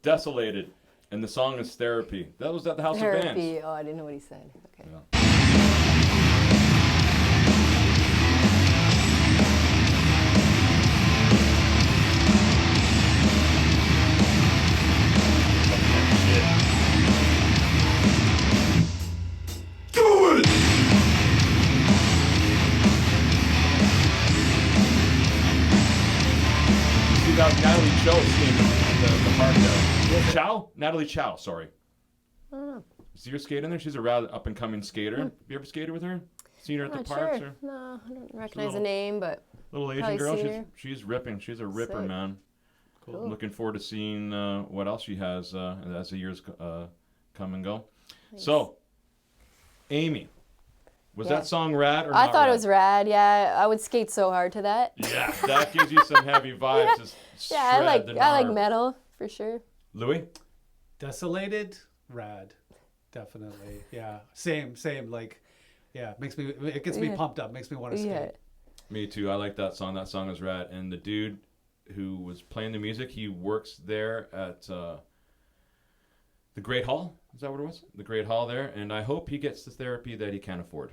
[SPEAKER 1] Desolated. And the song is Therapy. That was at the House of Bands.
[SPEAKER 3] Therapy. Oh, I didn't know what he said. Okay.
[SPEAKER 1] Yeah.
[SPEAKER 5] Do it!
[SPEAKER 1] See that Natalie Chow skating the park there. Chow? Natalie Chow, sorry.
[SPEAKER 3] I don't know.
[SPEAKER 1] Is your skating there? She's a rather up-and-coming skater. Have you ever skated with her? Seen her at the
[SPEAKER 3] Not
[SPEAKER 1] parks?
[SPEAKER 3] sure.
[SPEAKER 1] Or
[SPEAKER 3] No, I don't recognize
[SPEAKER 1] little-
[SPEAKER 3] the name, but
[SPEAKER 1] little Asian
[SPEAKER 3] Probably
[SPEAKER 1] girl?
[SPEAKER 3] seen her.
[SPEAKER 1] She's ripping. She's a ripper,
[SPEAKER 3] Sick.
[SPEAKER 1] man.
[SPEAKER 3] Cool.
[SPEAKER 1] Looking forward to seeing what else she has as the years come and go.
[SPEAKER 3] Nice.
[SPEAKER 1] So, Amy, was
[SPEAKER 3] Yeah.
[SPEAKER 1] that song rad or
[SPEAKER 3] I
[SPEAKER 1] not
[SPEAKER 3] thought
[SPEAKER 1] rad?
[SPEAKER 3] it was rad. Yeah, I would skate so hard to that.
[SPEAKER 1] Yeah, that gives you some heavy vibes. Just
[SPEAKER 3] Yeah, I
[SPEAKER 1] shred
[SPEAKER 3] like
[SPEAKER 1] the
[SPEAKER 3] I like
[SPEAKER 1] gnar.
[SPEAKER 3] metal for sure.
[SPEAKER 1] Louis?
[SPEAKER 2] Desolated, rad, definitely. Yeah, same. Like, yeah, it gets me
[SPEAKER 3] Yeah.
[SPEAKER 2] pumped up. Makes me want to skate.
[SPEAKER 3] Yeah.
[SPEAKER 1] Me too. I like that song. That song is rad. And the dude who was playing the music, he works there at the Great Hall. Is that what it was? The Great Hall there. And I hope he gets the therapy that he can't afford.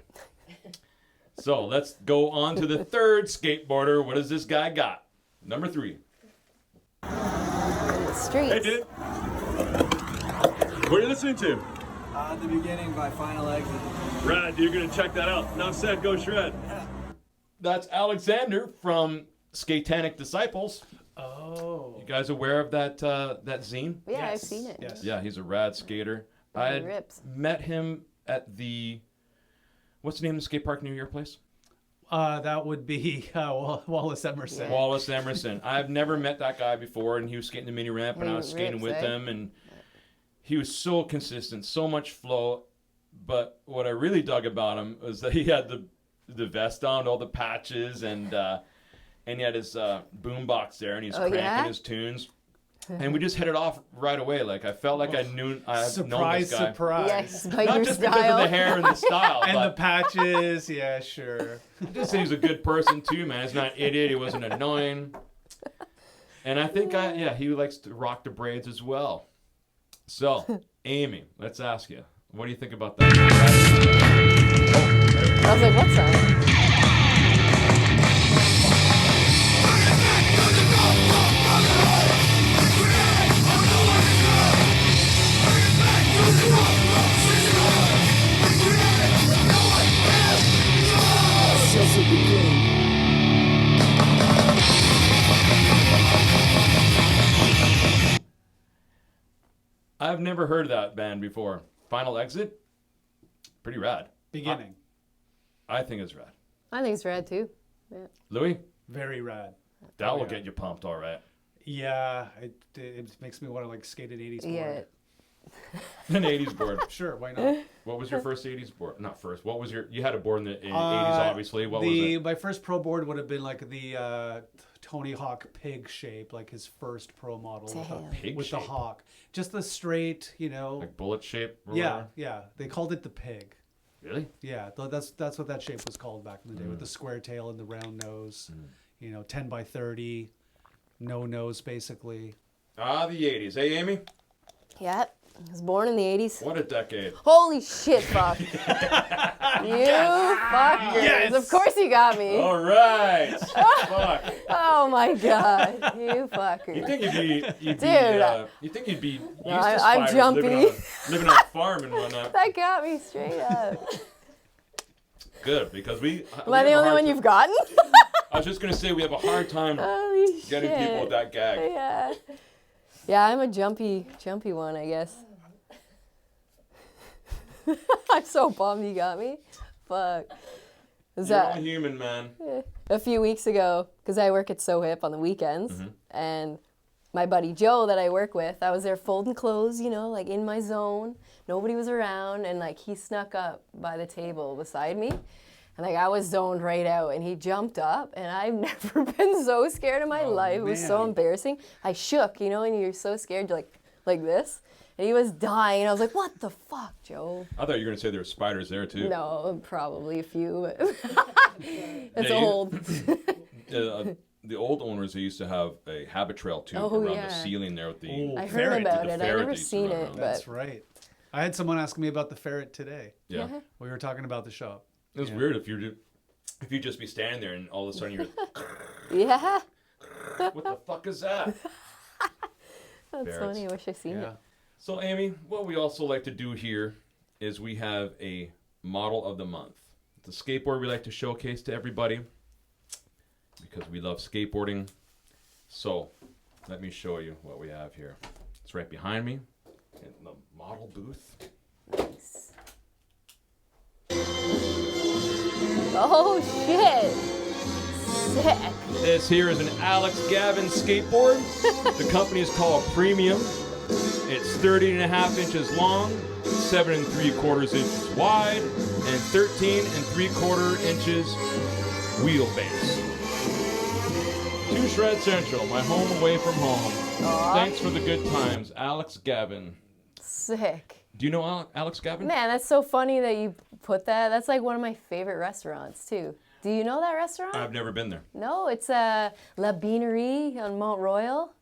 [SPEAKER 1] So let's go on to the third skateboarder. What does this guy got? Number 3.
[SPEAKER 3] In the streets.
[SPEAKER 1] Hey, dude. What are you listening to?
[SPEAKER 6] The Beginning by Final Exit.
[SPEAKER 1] Rad, you're going to check that out. Enough said, go shred. That's Alexander from Skatanic Disciples.
[SPEAKER 2] Oh.
[SPEAKER 1] You guys aware of that that zine?
[SPEAKER 3] Yeah, I've
[SPEAKER 2] Yes,
[SPEAKER 3] seen it.
[SPEAKER 2] Yes.
[SPEAKER 1] Yeah, he's a rad skater.
[SPEAKER 3] Yeah,
[SPEAKER 1] I
[SPEAKER 3] he
[SPEAKER 1] had
[SPEAKER 3] rips.
[SPEAKER 1] met him at the, what's the name of the skate park near your place?
[SPEAKER 2] That would be Wallace Emerson.
[SPEAKER 3] Yeah.
[SPEAKER 1] Wallace Emerson. I've never met that guy before, and he was skating the mini ramp, and
[SPEAKER 3] He
[SPEAKER 1] I was skating
[SPEAKER 3] rips,
[SPEAKER 1] with
[SPEAKER 3] eh?
[SPEAKER 1] him, and he was so consistent, so much flow. But what I really dug about him was that he had the vest on, all the patches, and he had his boom box there, and he's
[SPEAKER 3] Oh,
[SPEAKER 1] cranking
[SPEAKER 3] yeah?
[SPEAKER 1] his tunes. And we just hit it off right away. Like I felt like I had known
[SPEAKER 2] Surprise,
[SPEAKER 1] this guy.
[SPEAKER 2] surprise.
[SPEAKER 3] Yes, by
[SPEAKER 1] Not
[SPEAKER 3] your
[SPEAKER 1] just
[SPEAKER 3] style.
[SPEAKER 1] because of the hair and the style,
[SPEAKER 2] And the
[SPEAKER 1] but
[SPEAKER 2] patches, yeah, sure.
[SPEAKER 1] just he's a good person too, man. He's not an idiot. He wasn't annoying. And I think he likes to rock the braids as well. So, Amy, let's ask you, what do you think about that?
[SPEAKER 3] I was like, what's that?
[SPEAKER 1] I've never heard of that band before. Final Exit? Pretty rad.
[SPEAKER 2] Beginning.
[SPEAKER 1] I think it's rad.
[SPEAKER 3] I think it's rad too. Yeah.
[SPEAKER 1] Louis?
[SPEAKER 2] Very rad.
[SPEAKER 1] That will
[SPEAKER 2] yeah.
[SPEAKER 1] get you pumped, all right.
[SPEAKER 2] Yeah, it makes me want to like skate an 80s board.
[SPEAKER 3] Yeah.
[SPEAKER 1] An 80s board.
[SPEAKER 2] Sure, why not?
[SPEAKER 1] What was your first 80s board? Not first. What was you had a board in the 80s, obviously. What was it?
[SPEAKER 2] My first pro board would have been like the Tony Hawk pig shape, like his first pro model
[SPEAKER 3] Damn.
[SPEAKER 1] Pig
[SPEAKER 2] with
[SPEAKER 1] shape?
[SPEAKER 2] the hawk. Just the straight, you know.
[SPEAKER 1] Like bullet shape? Or
[SPEAKER 2] Yeah,
[SPEAKER 1] whatever?
[SPEAKER 2] yeah. They called it the pig.
[SPEAKER 1] Really?
[SPEAKER 2] Yeah, that's what that shape was called back in the day, with the square tail and the round nose. You know, 10 by 30, no nose basically.
[SPEAKER 1] Ah, the 80s. Hey, Amy?
[SPEAKER 3] Yeah. I was born in the 80s.
[SPEAKER 1] What a decade.
[SPEAKER 3] Holy shit, fuck. You fuckers.
[SPEAKER 2] Yes.
[SPEAKER 3] Of course you got me.
[SPEAKER 1] All right. Fuck.
[SPEAKER 3] Oh my god. You fuckers.
[SPEAKER 1] You think you'd be used to
[SPEAKER 3] I'm
[SPEAKER 1] spiders
[SPEAKER 3] jumpy.
[SPEAKER 1] living on a farm and whatnot.
[SPEAKER 3] That got me straight up.
[SPEAKER 1] Good, because we
[SPEAKER 3] Am I the only one you've gotten?
[SPEAKER 1] I was just going to say we have a hard time
[SPEAKER 3] Holy
[SPEAKER 1] getting
[SPEAKER 3] shit.
[SPEAKER 1] people with that gag.
[SPEAKER 3] Yeah. Yeah, I'm a jumpy one, I guess. I'm so bummed you got me. Fuck. Was
[SPEAKER 1] You're
[SPEAKER 3] that
[SPEAKER 1] a human, man.
[SPEAKER 3] a few weeks ago, because I work at So Hip on the weekends, and my buddy Joe that I work with, I was there folding clothes, you know, like in my zone. Nobody was around, and like he snuck up by the table beside me. And like I was zoned right out, and he jumped up, and I've never been so scared in my life. It was so
[SPEAKER 2] man.
[SPEAKER 3] embarrassing. I shook, you know, and you're so scared, you're like this. And he was dying. I was like, what the fuck, Joe?
[SPEAKER 1] I thought you were going to say there were spiders there, too.
[SPEAKER 3] No, probably a few, but it's
[SPEAKER 1] Yeah,
[SPEAKER 3] old.
[SPEAKER 1] The old owners, they used to have a habit trail, too,
[SPEAKER 3] Oh,
[SPEAKER 1] around
[SPEAKER 3] yeah.
[SPEAKER 1] the ceiling there with the...
[SPEAKER 2] Oh,
[SPEAKER 3] I heard
[SPEAKER 2] ferret.
[SPEAKER 3] about
[SPEAKER 1] The
[SPEAKER 3] it. I've
[SPEAKER 1] ferret
[SPEAKER 3] never
[SPEAKER 1] they used to
[SPEAKER 3] seen
[SPEAKER 1] run
[SPEAKER 3] it,
[SPEAKER 1] around.
[SPEAKER 3] but
[SPEAKER 2] That's right. I had someone ask me about the ferret today.
[SPEAKER 1] Yeah.
[SPEAKER 2] We were talking about the shop.
[SPEAKER 1] It was weird if you just be standing there and all of a sudden you're
[SPEAKER 3] yeah,
[SPEAKER 1] what the fuck is that?
[SPEAKER 3] that's
[SPEAKER 1] Ferrets.
[SPEAKER 3] funny. I wish I seen
[SPEAKER 2] Yeah.
[SPEAKER 3] it.
[SPEAKER 1] So, Amy, what we also like to do here is we have a model of the month. It's a skateboard we like to showcase to everybody because we love skateboarding. So, let me show you what we have here. It's right behind me in the model booth.
[SPEAKER 3] Nice. Oh shit! Sick.
[SPEAKER 1] This here is an Alex Gavin skateboard. The company is called Premium. It's 30.5 inches long, 7 3/4 inches wide, and 13 3/4 inches wheelbase. To Shred Central, my home away from home.
[SPEAKER 3] Aw.
[SPEAKER 1] Thanks for the good times, Alex Gavin.
[SPEAKER 3] Sick.
[SPEAKER 1] Do you know Alex Gavin?
[SPEAKER 3] Man, that's so funny that you put that. That's like one of my favorite restaurants too. Do you know that restaurant?
[SPEAKER 1] I've never been there.
[SPEAKER 3] No, it's La Beanerie on Mont Royal.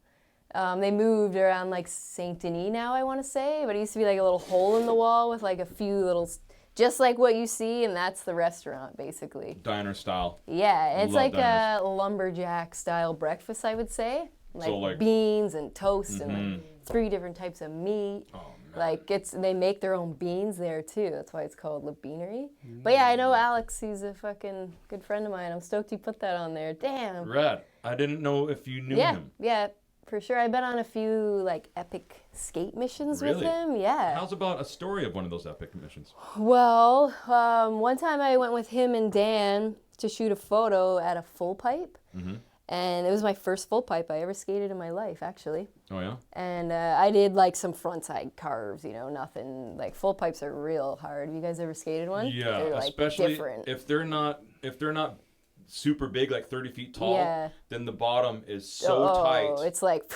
[SPEAKER 3] They moved around like Saint Denis now, I want to say, but it used to be like a little hole in the wall with like a few little, just like what you see, and that's the restaurant basically.
[SPEAKER 1] Diner style.
[SPEAKER 3] Yeah, it's
[SPEAKER 1] Love
[SPEAKER 3] like
[SPEAKER 1] diners.
[SPEAKER 3] a lumberjack style breakfast, I would say. Like,
[SPEAKER 1] So, like-
[SPEAKER 3] beans and toast and like 3 different types of meat.
[SPEAKER 1] Oh, man.
[SPEAKER 3] Like they make their own beans there too. That's why it's called La Beanerie. But yeah, I know Alex. He's a fucking good friend of mine. I'm stoked you put that on there. Damn.
[SPEAKER 1] Rad. I didn't know if you knew
[SPEAKER 3] Yeah,
[SPEAKER 1] him.
[SPEAKER 3] yeah, for sure. I've been on a few like epic skate missions with
[SPEAKER 1] Really?
[SPEAKER 3] him. Yeah.
[SPEAKER 1] How's about a story of one of those epic missions?
[SPEAKER 3] Well, one time I went with him and Dan to shoot a photo at a full pipe. And it was my first full pipe I ever skated in my life, actually.
[SPEAKER 1] Oh, yeah?
[SPEAKER 3] And I did like some frontside carves, you know, nothing like full pipes are real hard. Have you guys ever skated one?
[SPEAKER 1] Yeah,
[SPEAKER 3] They're, like,
[SPEAKER 1] especially
[SPEAKER 3] different.
[SPEAKER 1] if they're not super big, like 30 feet tall,
[SPEAKER 3] Yeah.
[SPEAKER 1] then the bottom is so tight.
[SPEAKER 3] It's like,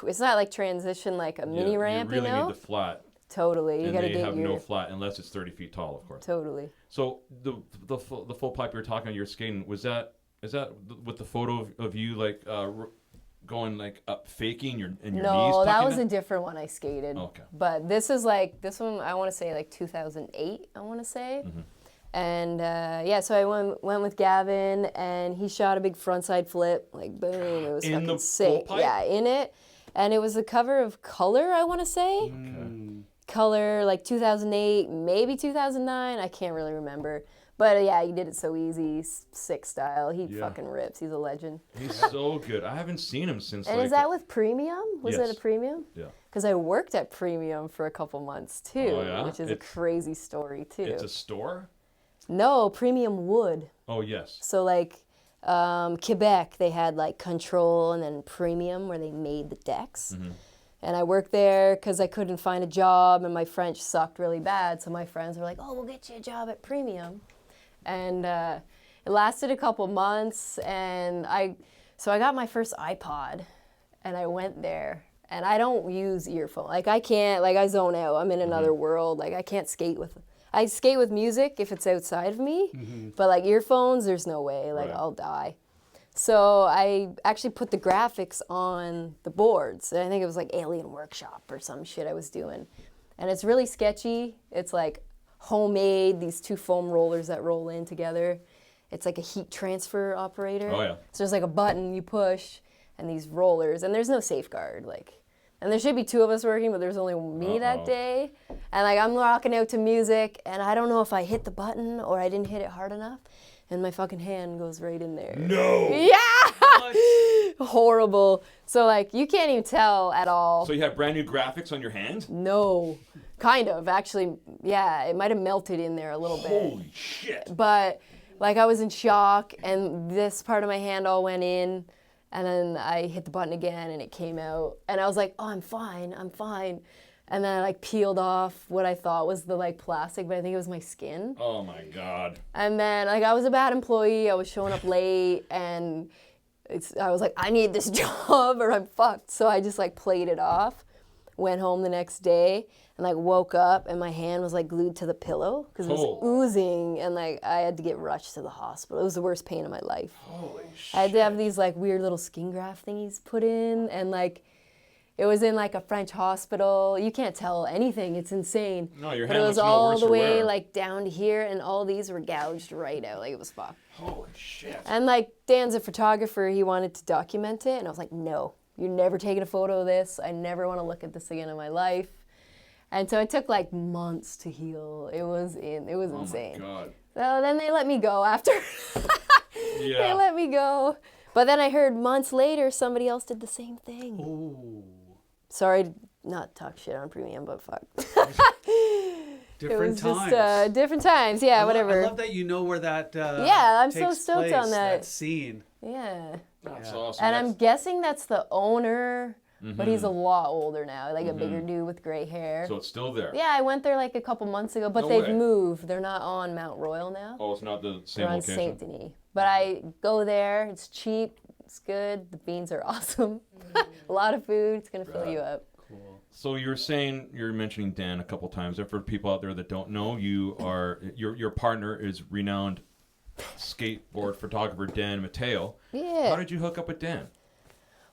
[SPEAKER 3] it's not like transition like a mini ramp,
[SPEAKER 1] you really
[SPEAKER 3] know?
[SPEAKER 1] need the flat.
[SPEAKER 3] Totally, you
[SPEAKER 1] And
[SPEAKER 3] gotta
[SPEAKER 1] they
[SPEAKER 3] get
[SPEAKER 1] have
[SPEAKER 3] your
[SPEAKER 1] no flat unless it's 30 feet tall, of course.
[SPEAKER 3] totally.
[SPEAKER 1] So the full pipe you were talking on your skating, is that with the photo of you like going like up faking your and your knees?
[SPEAKER 3] No, that
[SPEAKER 1] tucking
[SPEAKER 3] was
[SPEAKER 1] in?
[SPEAKER 3] a different one I skated.
[SPEAKER 1] Okay.
[SPEAKER 3] But this is like this one I want to say like 2008. I want to say. And so I went with Gavin, and he shot a big frontside flip, like boom. It was
[SPEAKER 1] In
[SPEAKER 3] fucking
[SPEAKER 1] the
[SPEAKER 3] sick.
[SPEAKER 1] full pipe?
[SPEAKER 3] Yeah, in it. And it was the cover of Color, I want to say. Color, like 2008, maybe 2009. I can't really remember. But yeah, he did it so easy, sick style. He fucking rips. He's a legend.
[SPEAKER 1] He's so good. I haven't seen him since.
[SPEAKER 3] And
[SPEAKER 1] like,
[SPEAKER 3] is that with Premium? Was
[SPEAKER 1] Yes.
[SPEAKER 3] it a Premium?
[SPEAKER 1] Yeah.
[SPEAKER 3] Because I worked at Premium for a couple months too,
[SPEAKER 1] Oh, yeah?
[SPEAKER 3] which is a crazy story too.
[SPEAKER 1] It's a store?
[SPEAKER 3] No, Premium Wood.
[SPEAKER 1] Oh, yes.
[SPEAKER 3] So like Quebec, they had like Control and then Premium where they made the decks. And I worked there because I couldn't find a job and my French sucked really bad. So my friends were like, oh, we'll get you a job at Premium. And it lasted a couple months. And I got my first iPod and I went there. And I don't use earphones. Like I can't, like I zone out. I'm in another world. Like I can't skate with I skate with music if it's outside of me, but like earphones, there's no way. Like
[SPEAKER 1] Right.
[SPEAKER 3] I'll die. So I actually put the graphics on the boards. And I think it was like Alien Workshop or some shit I was doing. And it's really sketchy. It's like homemade, these two foam rollers that roll in together. It's like a heat transfer operator.
[SPEAKER 1] Oh, yeah.
[SPEAKER 3] So there's like a button you push and these rollers, and there's no safeguard. And there should be two of us working, but there's only me that day. And like I'm rocking out to music, and I don't know if I hit the button or I didn't hit it hard enough, and my fucking hand goes right in there.
[SPEAKER 1] No!
[SPEAKER 3] Yeah! Horrible. So like you can't even tell at all.
[SPEAKER 1] So you have brand new graphics on your hand?
[SPEAKER 3] No. Kind of. Actually, yeah, it might have melted in there a little bit.
[SPEAKER 1] Holy shit.
[SPEAKER 3] But like I was in shock, and this part of my hand all went in. And then I hit the button again and it came out. And I was like, oh, I'm fine. And then I like peeled off what I thought was the like plastic, but I think it was my skin.
[SPEAKER 1] Oh my God.
[SPEAKER 3] And then like I was a bad employee. I was showing up late and I was like, I need this job or I'm fucked. So I just like played it off, went home the next day and like woke up and my hand was like glued to the pillow because it was oozing and like I had to get rushed to the hospital. It was the worst pain of my life.
[SPEAKER 1] Holy shit.
[SPEAKER 3] I had to have these like weird little skin graft thingies put in and like it was in like a French hospital. You can't tell anything. It's insane.
[SPEAKER 1] No, your
[SPEAKER 3] but
[SPEAKER 1] hand
[SPEAKER 3] it was
[SPEAKER 1] looks no
[SPEAKER 3] all
[SPEAKER 1] worse
[SPEAKER 3] the
[SPEAKER 1] for
[SPEAKER 3] way
[SPEAKER 1] wear.
[SPEAKER 3] like down to here and all these were gouged right out. Like it was fucked.
[SPEAKER 1] Holy shit.
[SPEAKER 3] And like Dan's a photographer. He wanted to document it and I was like, no, you're never taking a photo of this. I never want to look at this again in my life. And so it took like months to heal. It was insane.
[SPEAKER 1] Oh my God.
[SPEAKER 3] So then they let me go after.
[SPEAKER 1] Yeah.
[SPEAKER 3] They let me go. But then I heard months later somebody else did the same thing.
[SPEAKER 2] Ooh.
[SPEAKER 3] Sorry to not talk shit on Premium, but fuck.
[SPEAKER 2] Different
[SPEAKER 3] it was
[SPEAKER 2] times.
[SPEAKER 3] just different times. Yeah, whatever.
[SPEAKER 2] I love that you know where that
[SPEAKER 3] Yeah, I'm so
[SPEAKER 2] takes
[SPEAKER 3] stoked
[SPEAKER 2] place,
[SPEAKER 3] on that.
[SPEAKER 2] scene.
[SPEAKER 3] Yeah.
[SPEAKER 1] That's awesome.
[SPEAKER 3] And I'm
[SPEAKER 1] That's-
[SPEAKER 3] guessing that's the owner, but he's a lot older now, like a bigger dude with gray hair.
[SPEAKER 1] So it's still there?
[SPEAKER 3] Yeah, I went there like a couple months ago, but
[SPEAKER 1] No
[SPEAKER 3] they've
[SPEAKER 1] way.
[SPEAKER 3] moved. They're not on Mount Royal now.
[SPEAKER 1] Oh, it's not the same
[SPEAKER 3] They're on
[SPEAKER 1] location?
[SPEAKER 3] Saint Denis. But I go there. It's cheap. It's good. The beans are awesome. A lot of food. It's gonna fill you up.
[SPEAKER 1] So you're mentioning Dan a couple times. And for people out there that don't know, your partner is renowned skateboard photographer Dan Mateo.
[SPEAKER 3] Yeah.
[SPEAKER 1] How did you hook up with Dan?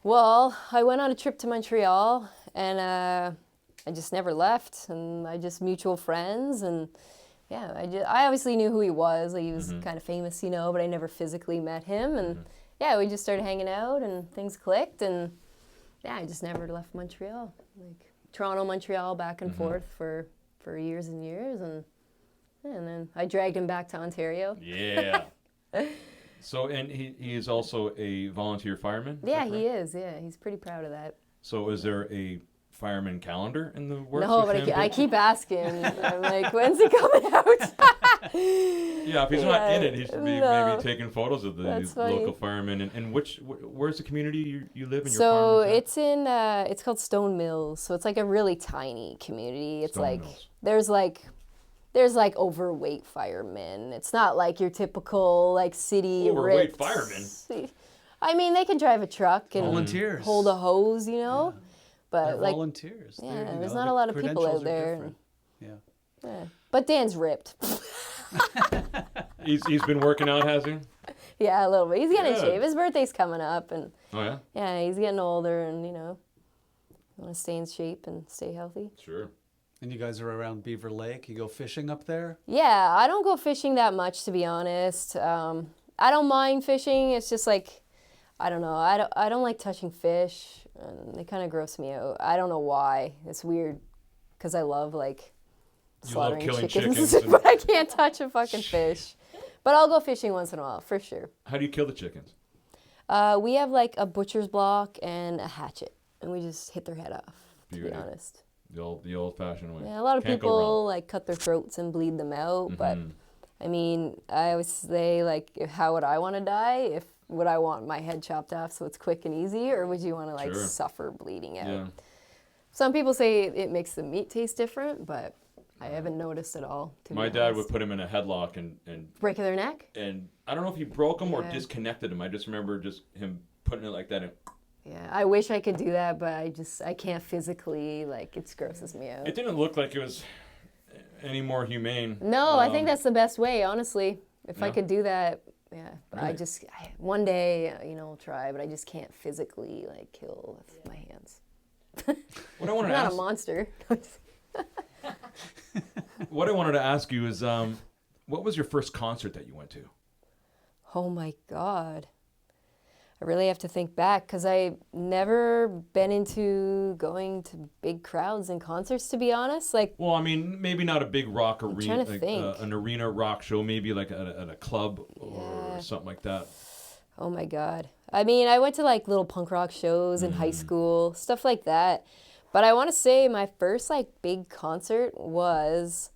[SPEAKER 3] Well, I went on a trip to Montreal, and I just never left, and I just mutual friends, and yeah, I obviously knew who he was. Like, he was kind of famous, you know, but I never physically met him, and yeah, we just started hanging out, and things clicked, and yeah, I just never left Montreal. Like Toronto, Montreal, back and forth for years and years, and then I dragged him back to Ontario.
[SPEAKER 1] Yeah. So, and he is also a volunteer fireman?
[SPEAKER 3] Yeah, he is. Yeah, he's pretty proud of that.
[SPEAKER 1] So is there a fireman calendar in the works?
[SPEAKER 3] No,
[SPEAKER 1] with
[SPEAKER 3] but
[SPEAKER 1] him?
[SPEAKER 3] I keep asking. I'm like, when's it coming out?
[SPEAKER 1] Yeah, if he's not in it, he should be
[SPEAKER 3] No.
[SPEAKER 1] maybe taking photos of the
[SPEAKER 3] That's funny.
[SPEAKER 1] local firemen. And where's the community you live in? Your
[SPEAKER 3] So
[SPEAKER 1] farm is at?
[SPEAKER 3] it's in, it's called Stone Mills. So it's like a really tiny community. It's
[SPEAKER 1] Stone
[SPEAKER 3] like,
[SPEAKER 1] Mills.
[SPEAKER 3] there's like overweight firemen. It's not like your typical like city
[SPEAKER 1] Overweight
[SPEAKER 3] ripped-
[SPEAKER 1] firemen?
[SPEAKER 3] I mean, they can drive a truck and
[SPEAKER 2] Volunteers.
[SPEAKER 3] hold a hose, you know? But
[SPEAKER 2] They're
[SPEAKER 3] like,
[SPEAKER 2] volunteers.
[SPEAKER 3] yeah,
[SPEAKER 2] They're, you
[SPEAKER 3] there's
[SPEAKER 2] know,
[SPEAKER 3] not
[SPEAKER 2] the
[SPEAKER 3] a lot of people
[SPEAKER 2] credentials
[SPEAKER 3] out
[SPEAKER 2] are
[SPEAKER 3] there.
[SPEAKER 2] different. Yeah.
[SPEAKER 3] Yeah. But Dan's ripped.
[SPEAKER 1] He's been working out, has he?
[SPEAKER 3] Yeah, a little bit. He's getting in
[SPEAKER 1] Good.
[SPEAKER 3] shape. His birthday's coming up, and
[SPEAKER 1] Oh yeah.
[SPEAKER 3] yeah, he's getting older, and you know, want to stay in shape and stay healthy.
[SPEAKER 1] Sure.
[SPEAKER 2] And you guys are around Beaver Lake. You go fishing up there?
[SPEAKER 3] Yeah, I don't go fishing that much, to be honest. I don't mind fishing. It's just like, I don't know. I don't like touching fish. And they kind of gross me out. I don't know why. It's weird because I love like slaughtering
[SPEAKER 1] killing
[SPEAKER 3] chickens,
[SPEAKER 1] chickens
[SPEAKER 3] but I can't touch a fucking fish. But I'll go fishing once in a while, for sure.
[SPEAKER 1] How do you kill the chickens?
[SPEAKER 3] We have like a butcher's block and a hatchet, and we just hit their head off, to be
[SPEAKER 1] Beauty.
[SPEAKER 3] honest.
[SPEAKER 1] The old-fashioned way.
[SPEAKER 3] Yeah, a lot of
[SPEAKER 1] Can't go
[SPEAKER 3] people
[SPEAKER 1] wrong.
[SPEAKER 3] like cut their throats and bleed them out, but
[SPEAKER 1] Mhm.
[SPEAKER 3] I mean, I always say like, how would I want to die? Would I want my head chopped off so it's quick and easy, or would you want to like
[SPEAKER 1] Sure.
[SPEAKER 3] suffer bleeding out?
[SPEAKER 1] Yeah.
[SPEAKER 3] Some people say it makes the meat taste different, but I haven't noticed at all. To
[SPEAKER 1] My
[SPEAKER 3] be
[SPEAKER 1] dad
[SPEAKER 3] honest.
[SPEAKER 1] would put him in a headlock and
[SPEAKER 3] breaking their neck.
[SPEAKER 1] I don't know if he broke him or
[SPEAKER 3] Yeah.
[SPEAKER 1] disconnected him. I just remember just him putting it like that. And
[SPEAKER 3] Yeah, I wish I could do that, but I can't physically, like, it grosses me out.
[SPEAKER 1] it didn't look like it was any more humane.
[SPEAKER 3] No, I think that's the best way, honestly. If I
[SPEAKER 1] Yeah.
[SPEAKER 3] could do that, yeah. But
[SPEAKER 1] Really?
[SPEAKER 3] one day, I'll try, but I just can't physically, like, kill with my hands.
[SPEAKER 1] What I wanted
[SPEAKER 3] I'm
[SPEAKER 1] to
[SPEAKER 3] not
[SPEAKER 1] ask,
[SPEAKER 3] a monster.
[SPEAKER 1] what I wanted to ask you is, what was your first concert that you went to?
[SPEAKER 3] Oh my God. I really have to think back because I've never been into going to big crowds and concerts, to be honest. Like,
[SPEAKER 1] Well, I mean, maybe not a big rock arena,
[SPEAKER 3] trying to
[SPEAKER 1] like
[SPEAKER 3] think.
[SPEAKER 1] an arena rock show, maybe like at a club or
[SPEAKER 3] Yeah.
[SPEAKER 1] something like that.
[SPEAKER 3] oh my God. I mean, I went to like little punk rock shows in high school, stuff like that. But I want to say my first like big concert was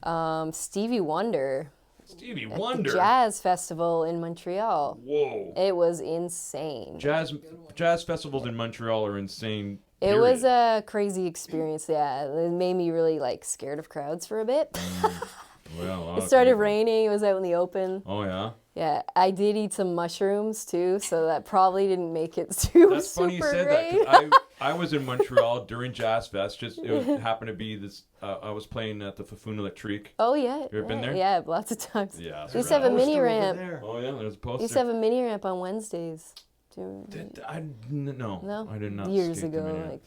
[SPEAKER 3] Stevie Wonder
[SPEAKER 1] Stevie
[SPEAKER 3] at
[SPEAKER 1] Wonder.
[SPEAKER 3] the Jazz Festival in Montreal.
[SPEAKER 1] Whoa.
[SPEAKER 3] It was insane.
[SPEAKER 1] Jazz festivals in Montreal are insane.
[SPEAKER 3] It was
[SPEAKER 1] period.
[SPEAKER 3] a crazy experience, yeah. It made me really like scared of crowds for a bit.
[SPEAKER 1] Well, a lot
[SPEAKER 3] It
[SPEAKER 1] of
[SPEAKER 3] started
[SPEAKER 1] people.
[SPEAKER 3] raining, it was out in the open.
[SPEAKER 1] Oh yeah.
[SPEAKER 3] Yeah, I did eat some mushrooms too, so that probably didn't make it too
[SPEAKER 1] That's funny you
[SPEAKER 3] super
[SPEAKER 1] said
[SPEAKER 3] great.
[SPEAKER 1] that. 'Cause I was in Montreal during Jazz Fest. Happened to be this. I was playing at the Fafun Electrique.
[SPEAKER 3] Oh yeah.
[SPEAKER 1] ever been there?
[SPEAKER 3] Yeah, lots of times.
[SPEAKER 1] Yeah.
[SPEAKER 3] We used to have a
[SPEAKER 2] Poster
[SPEAKER 3] mini
[SPEAKER 2] over
[SPEAKER 3] ramp.
[SPEAKER 2] there.
[SPEAKER 1] Oh yeah, there's a
[SPEAKER 3] We
[SPEAKER 1] poster.
[SPEAKER 3] used to have a mini ramp on Wednesdays. No.
[SPEAKER 1] No, I did not.
[SPEAKER 3] Years
[SPEAKER 1] skate the
[SPEAKER 3] ago,
[SPEAKER 1] mini ramp.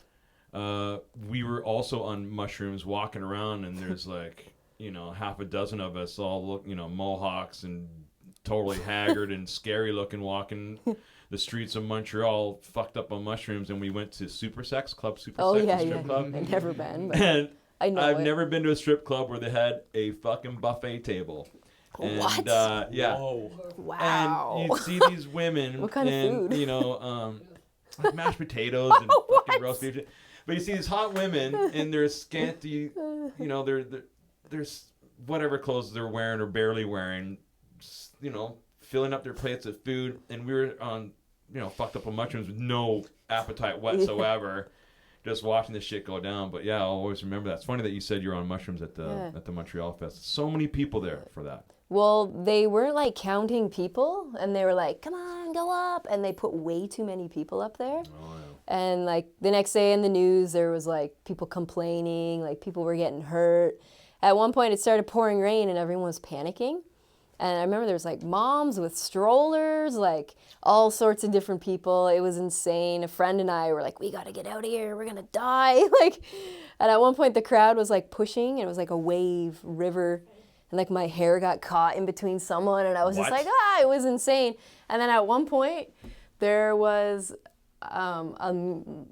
[SPEAKER 3] like
[SPEAKER 1] We were also on mushrooms walking around, and there's like, half a dozen of us all look, mohawks and totally haggard and scary looking, walking the streets of Montreal, fucked up on mushrooms, and we went to Club Super
[SPEAKER 3] oh
[SPEAKER 1] Sex,
[SPEAKER 3] yeah,
[SPEAKER 1] the strip
[SPEAKER 3] yeah.
[SPEAKER 1] club.
[SPEAKER 3] I've never been, but
[SPEAKER 1] And
[SPEAKER 3] I know
[SPEAKER 1] I've
[SPEAKER 3] it.
[SPEAKER 1] never been to a strip club where they had a fucking buffet table. And,
[SPEAKER 3] What?
[SPEAKER 1] Yeah.
[SPEAKER 2] Whoa.
[SPEAKER 3] Wow.
[SPEAKER 1] And you see these women,
[SPEAKER 3] What kind of
[SPEAKER 1] and,
[SPEAKER 3] food?
[SPEAKER 1] like mashed potatoes and fucking roast beef. But you see these hot women, and they're scanty, they're whatever clothes they're wearing or barely wearing, filling up their plates of food, and we were on, fucked up on mushrooms with no appetite whatsoever. Just watching this shit go down. But yeah, I'll always remember that. It's funny that you said you're on mushrooms at the Montreal Fest. So many people there for that.
[SPEAKER 3] Well, they weren't like counting people, and they were like, "Come on, go up," and they put way too many people up there.
[SPEAKER 1] Oh,
[SPEAKER 3] And like the next day in the news, there was like people complaining, like people were getting hurt. At one point, it started pouring rain, and everyone was panicking. And I remember there was like moms with strollers, like all sorts of different people. It was insane. A friend and I were like, "We got to get out of here. We're gonna die!" And at one point, the crowd was like pushing, and it was like a wave river. And like my hair got caught in between someone, and I was just
[SPEAKER 1] What?
[SPEAKER 3] like, it was insane. And then at one point, there was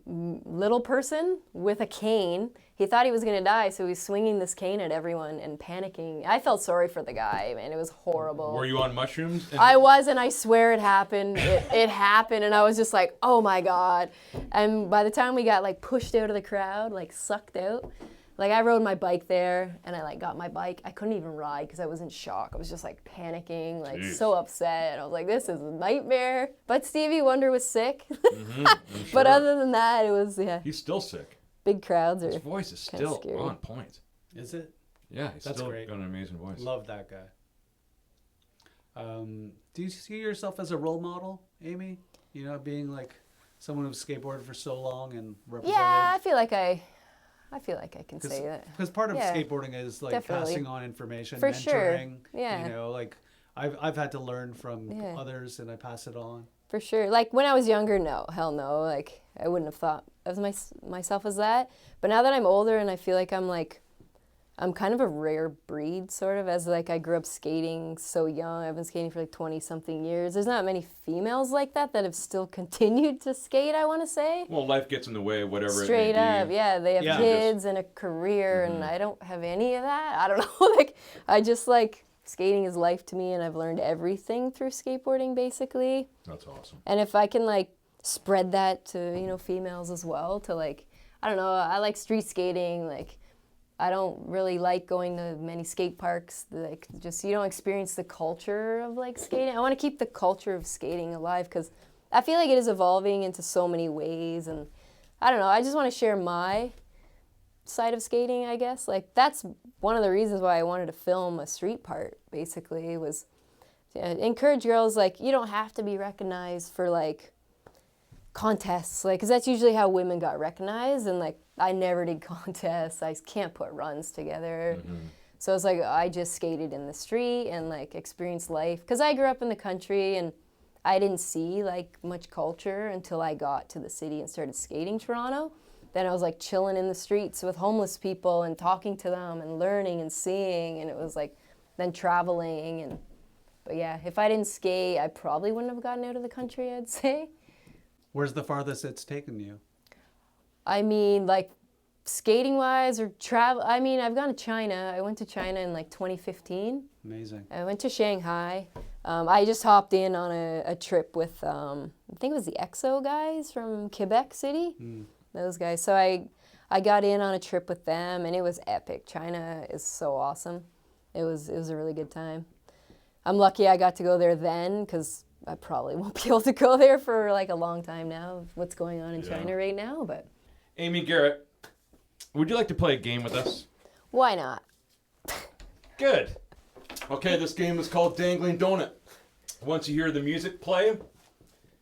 [SPEAKER 3] little person with a cane. He thought he was going to die, so he's swinging this cane at everyone and panicking. I felt sorry for the guy, man. It was horrible.
[SPEAKER 1] Were you on mushrooms? And
[SPEAKER 3] I was, and I swear it happened. It happened, and I was just like, oh my God. And by the time we got like pushed out of the crowd, like sucked out, like I rode my bike there, and I like got my bike. I couldn't even ride because I was in shock. I was just like panicking, like
[SPEAKER 1] Jeez.
[SPEAKER 3] so upset. I was like, this is a nightmare. But Stevie Wonder was sick.
[SPEAKER 1] I'm sure.
[SPEAKER 3] But other than that, it was,
[SPEAKER 1] He's still sick.
[SPEAKER 3] big crowds.
[SPEAKER 1] His
[SPEAKER 3] Or
[SPEAKER 1] voice is
[SPEAKER 3] kinda
[SPEAKER 1] still
[SPEAKER 3] scary.
[SPEAKER 1] on point.
[SPEAKER 2] Is it?
[SPEAKER 1] Yeah, he's
[SPEAKER 2] That's
[SPEAKER 1] still
[SPEAKER 2] great.
[SPEAKER 1] got an amazing voice.
[SPEAKER 2] Love that guy. Do you see yourself as a role model, Aimee? Being like someone who's skateboarded for so long and represented.
[SPEAKER 3] Yeah, I feel like I can say that.
[SPEAKER 2] Because part of
[SPEAKER 3] Yeah,
[SPEAKER 2] skateboarding is like
[SPEAKER 3] definitely.
[SPEAKER 2] passing on information,
[SPEAKER 3] For sure.
[SPEAKER 2] mentoring.
[SPEAKER 3] Yeah.
[SPEAKER 2] Like I've had to learn from
[SPEAKER 3] Yeah.
[SPEAKER 2] others, and I pass it on.
[SPEAKER 3] For sure. Like when I was younger, no, hell no. Like I wouldn't have thought of myself as that. But now that I'm older and I feel like I'm kind of a rare breed, sort of, as like I grew up skating so young. I've been skating for like 20 something years. There's not many females like that have still continued to skate, I want to say.
[SPEAKER 1] Well, life gets in the way, whatever
[SPEAKER 3] Straight
[SPEAKER 1] it may
[SPEAKER 3] up,
[SPEAKER 1] be.
[SPEAKER 3] yeah. They have kids and a career, and I don't have any of that. I don't know. Like, I just like skating is life to me, and I've learned everything through skateboarding, basically.
[SPEAKER 1] That's awesome.
[SPEAKER 3] And if I can like spread that to, you know, females as well, to like, I don't know, I like street skating, like, I don't really like going to many skate parks. Like, just, you don't experience the culture of like skating. I want to keep the culture of skating alive because I feel like it is evolving into so many ways. And I don't know, I just want to share my side of skating, I guess. Like, that's one of the reasons why I wanted to film a street part, basically, was to encourage girls, like, you don't have to be recognized for like contests, like, because that's usually how women got recognized, and like I never did contests. I can't put runs together. So it's like I just skated in the street and like experienced life, because I grew up in the country and I didn't see like much culture until I got to the city and started skating Toronto. Then I was like chilling in the streets with homeless people and talking to them and learning and seeing, and it was like then traveling. And but yeah, if I didn't skate, I probably wouldn't have gotten out of the country, I'd say.
[SPEAKER 2] Where's the farthest it's taken you?
[SPEAKER 3] I mean, like, skating-wise or travel, I mean, I've gone to China. I went to China in, like, 2015.
[SPEAKER 2] Amazing.
[SPEAKER 3] I went to Shanghai. I just hopped in on a trip with, I think it was the EXO guys from Quebec City. Those guys. So I got in on a trip with them, and it was epic. China is so awesome. It was a really good time. I'm lucky I got to go there then, because I probably won't be able to go there for like a long time now, what's going on in China right now, but.
[SPEAKER 1] Aimee Garrett, would you like to play a game with us?
[SPEAKER 3] Why not?
[SPEAKER 1] Good. Okay, this game is called Dangling Donut. Once you hear the music play,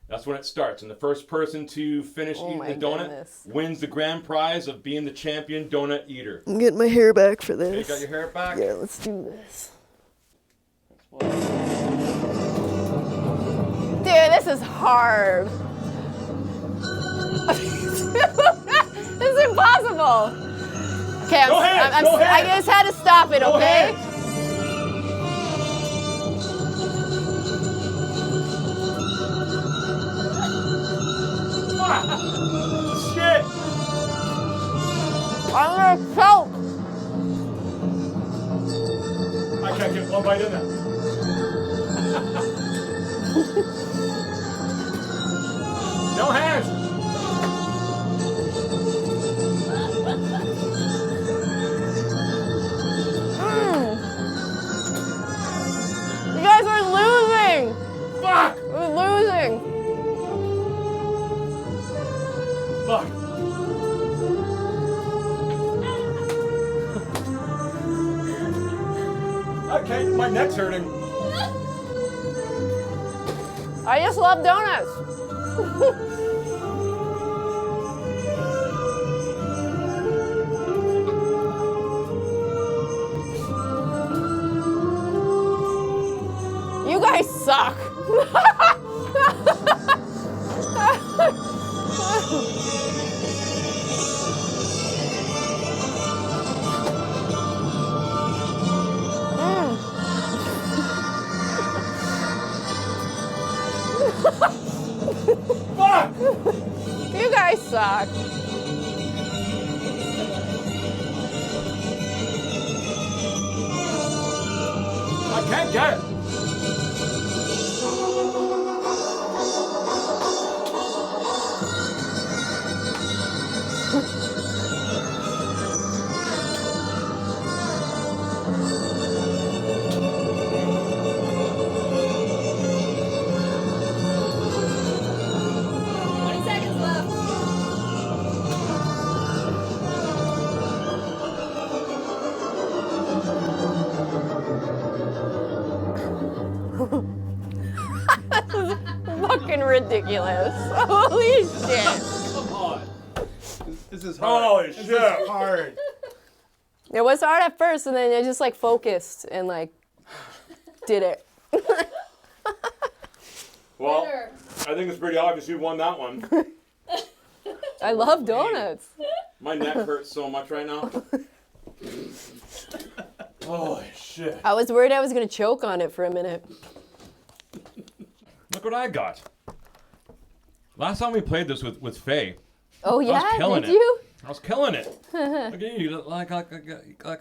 [SPEAKER 1] that's when it starts. And the first person to finish eating the donut wins the grand prize of being the champion donut eater.
[SPEAKER 3] I'm getting my hair back for
[SPEAKER 1] Okay,
[SPEAKER 3] this.
[SPEAKER 1] you got your hair back?
[SPEAKER 3] Yeah, let's do this. Dude, this is hard. This is impossible. Okay, I just had to stop it, okay?
[SPEAKER 1] Shit!
[SPEAKER 3] I'm gonna choke.
[SPEAKER 1] I can't get one bite in there. No hands!
[SPEAKER 3] You guys are losing.
[SPEAKER 1] Fuck!
[SPEAKER 3] We're losing.
[SPEAKER 1] Fuck! Okay, my neck's hurting.
[SPEAKER 3] I just love donuts. You guys suck.
[SPEAKER 1] Fuck!
[SPEAKER 3] You guys suck.
[SPEAKER 1] I can't get it.
[SPEAKER 3] Fucking ridiculous. Holy shit.
[SPEAKER 1] Come on.
[SPEAKER 2] This is hard.
[SPEAKER 1] Holy shit.
[SPEAKER 2] This is hard.
[SPEAKER 3] It was hard at first, and then I just like focused and like did it.
[SPEAKER 1] Well, I think it's pretty obvious who won that one.
[SPEAKER 3] I love donuts.
[SPEAKER 1] My neck hurts so much right now. Holy shit.
[SPEAKER 3] I was worried I was going to choke on it for a minute.
[SPEAKER 1] Look what I got. Last time we played this with Faye,
[SPEAKER 3] Oh, yeah?
[SPEAKER 1] killing
[SPEAKER 3] Did
[SPEAKER 1] it.
[SPEAKER 3] you?
[SPEAKER 1] I was killing it. Look at you, like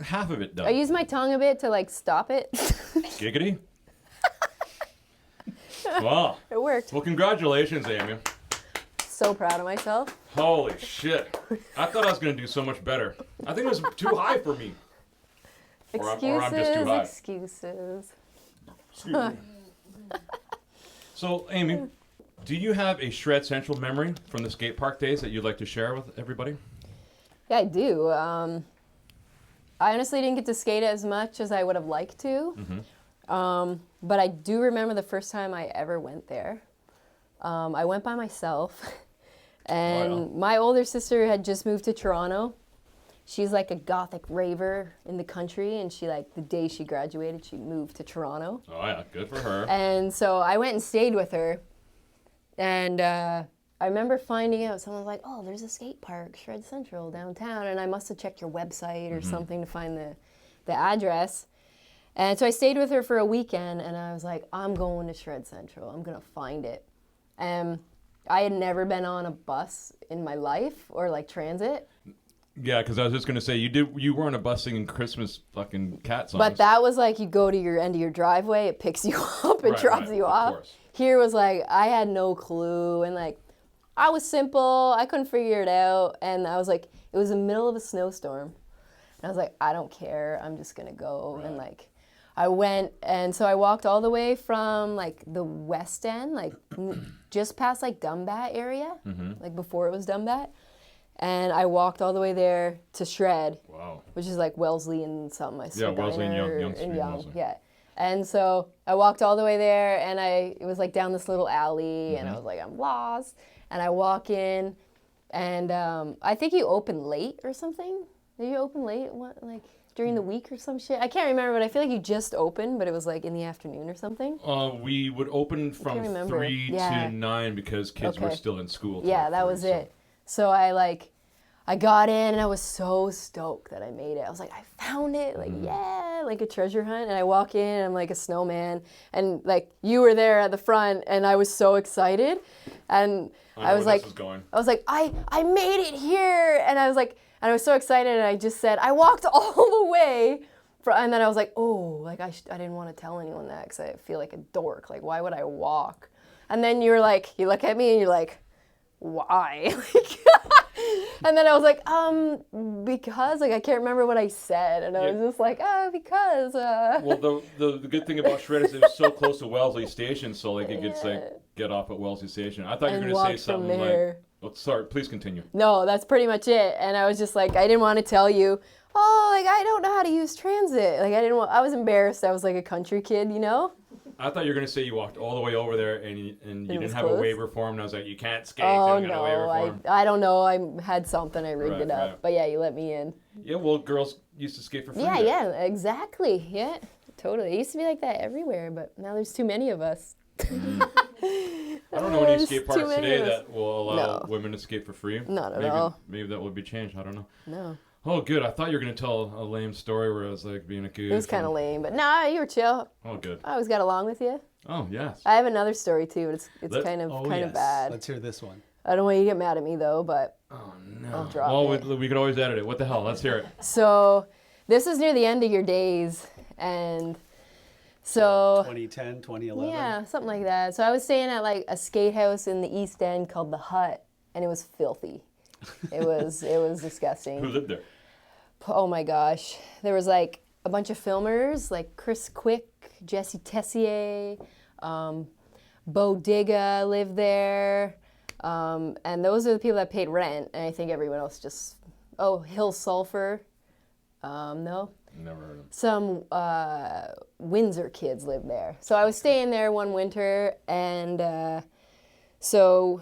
[SPEAKER 1] half of it done.
[SPEAKER 3] I used my tongue a bit to, like, stop it.
[SPEAKER 1] Giggity. Wow.
[SPEAKER 3] It worked.
[SPEAKER 1] Well, congratulations, Amy.
[SPEAKER 3] So proud of myself.
[SPEAKER 1] Holy shit. I thought I was going to do so much better. I think it was too high for me. Or I'm just too high.
[SPEAKER 3] Excuses.
[SPEAKER 1] So, Amy, do you have a Shred Central memory from the skate park days that you'd like to share with everybody?
[SPEAKER 3] Yeah, I do. I honestly didn't get to skate as much as I would have liked to. But I do remember the first time I ever went there. I went by myself. And my older sister had just moved to Toronto. She's like a gothic raver in the country, and she, like, the day she graduated, she moved to Toronto.
[SPEAKER 1] Oh, yeah, good for her.
[SPEAKER 3] And so I went and stayed with her. And I remember finding out, someone was like, oh, there's a skate park, Shred Central, downtown. And I must have checked your website or something to find the address. And so I stayed with her for a weekend, and I was like, I'm going to Shred Central. I'm going to find it. I had never been on a bus in my life or, like, transit.
[SPEAKER 1] Yeah, because I was just going to say, you were on a bus singing Christmas fucking cat songs.
[SPEAKER 3] But that was like, you go to your end of your driveway, it picks you up, it drops you off.
[SPEAKER 1] Course.
[SPEAKER 3] Here was like, I had no clue, and like, I was simple, I couldn't figure it out, and I was like, it was the middle of a snowstorm. And I was like, I don't care, I'm just gonna go.
[SPEAKER 1] Right.
[SPEAKER 3] And like, I went, and so I walked all the way from like the west end, like just past like Dumbat area, like before it was Dumbat. And I walked all the way there to Shred, which is like Wellesley and something.
[SPEAKER 1] Wellesley and Young Street.
[SPEAKER 3] Young, yeah. And so I walked all the way there, and it was like down this little alley, and I was like, I'm lost. And I walk in, and I think you opened late or something. Did you open late, like during the week or some shit? I can't remember, but I feel like you just opened, but it was like in the afternoon or something.
[SPEAKER 1] We would open from 3 to 9 because kids were still in school.
[SPEAKER 3] Yeah, that was it. So I got in, and I was so stoked that I made it. I was like, I found it, like, yeah, like a treasure hunt. And I walk in, and I'm like a snowman, and like you were there at the front, and I was so excited. And I was like, I made it here. And I was like, and I was so excited, and I just said, I walked all the way. And then I was like, oh, like I didn't want to tell anyone that because I feel like a dork. Like, why would I walk? And then you were like, you look at me, and you're like, why? And then I was like, because, like, I can't remember what I said. And I was just like, because.
[SPEAKER 1] Well, the good thing about Shred is it was so close to Wellesley Station, so, like, it gets, like, get off at Wellesley Station. I thought you were going to say something like, oh, sorry, please continue.
[SPEAKER 3] No, that's pretty much it. And I was just like, I didn't want to tell you, oh, like, I don't know how to use transit. Like, I was embarrassed. I was like a country kid, you know?
[SPEAKER 1] I thought you were going to say you walked all the way over there and you didn't have a waiver form. And I was like, you can't skate.
[SPEAKER 3] Oh,
[SPEAKER 1] you don't got a waiver form.
[SPEAKER 3] I don't know. I had something. I rigged it up.
[SPEAKER 1] Right.
[SPEAKER 3] But yeah, you let me in.
[SPEAKER 1] Yeah, well, girls used to skate for free.
[SPEAKER 3] Yeah, exactly. Yeah, totally. It used to be like that everywhere, but now there's too many of us.
[SPEAKER 1] I don't know any skate parks today that will allow women to skate for free.
[SPEAKER 3] Not at all.
[SPEAKER 1] Maybe that would be changed. I don't know.
[SPEAKER 3] No.
[SPEAKER 1] Oh, good. I thought you were going to tell a lame story where I was like being a goof.
[SPEAKER 3] It was kind of lame, but nah, you were chill.
[SPEAKER 1] Oh, good.
[SPEAKER 3] I always got along with you.
[SPEAKER 1] Oh, yes.
[SPEAKER 3] I have another story too, but it's kind of bad.
[SPEAKER 2] Let's hear this one.
[SPEAKER 3] I don't want you to get mad at me though, but
[SPEAKER 1] Oh, no.
[SPEAKER 3] I'll drop it.
[SPEAKER 1] We could always edit it. What the hell? Let's hear it.
[SPEAKER 3] So this is near the end of your days, and so
[SPEAKER 2] 2010, 2011.
[SPEAKER 3] yeah, something like that. So I was staying at like a skate house in the East End called The Hut, and it was filthy. It was disgusting.
[SPEAKER 1] Who lived there?
[SPEAKER 3] Oh my gosh. There was like a bunch of filmers, like Chris Quick, Jesse Tessier, Bo Digga lived there. And those are the people that paid rent. And I think everyone else just, Hill Sulphur. No.
[SPEAKER 1] Never heard of him.
[SPEAKER 3] Some Windsor kids lived there. So I was staying there one winter, and so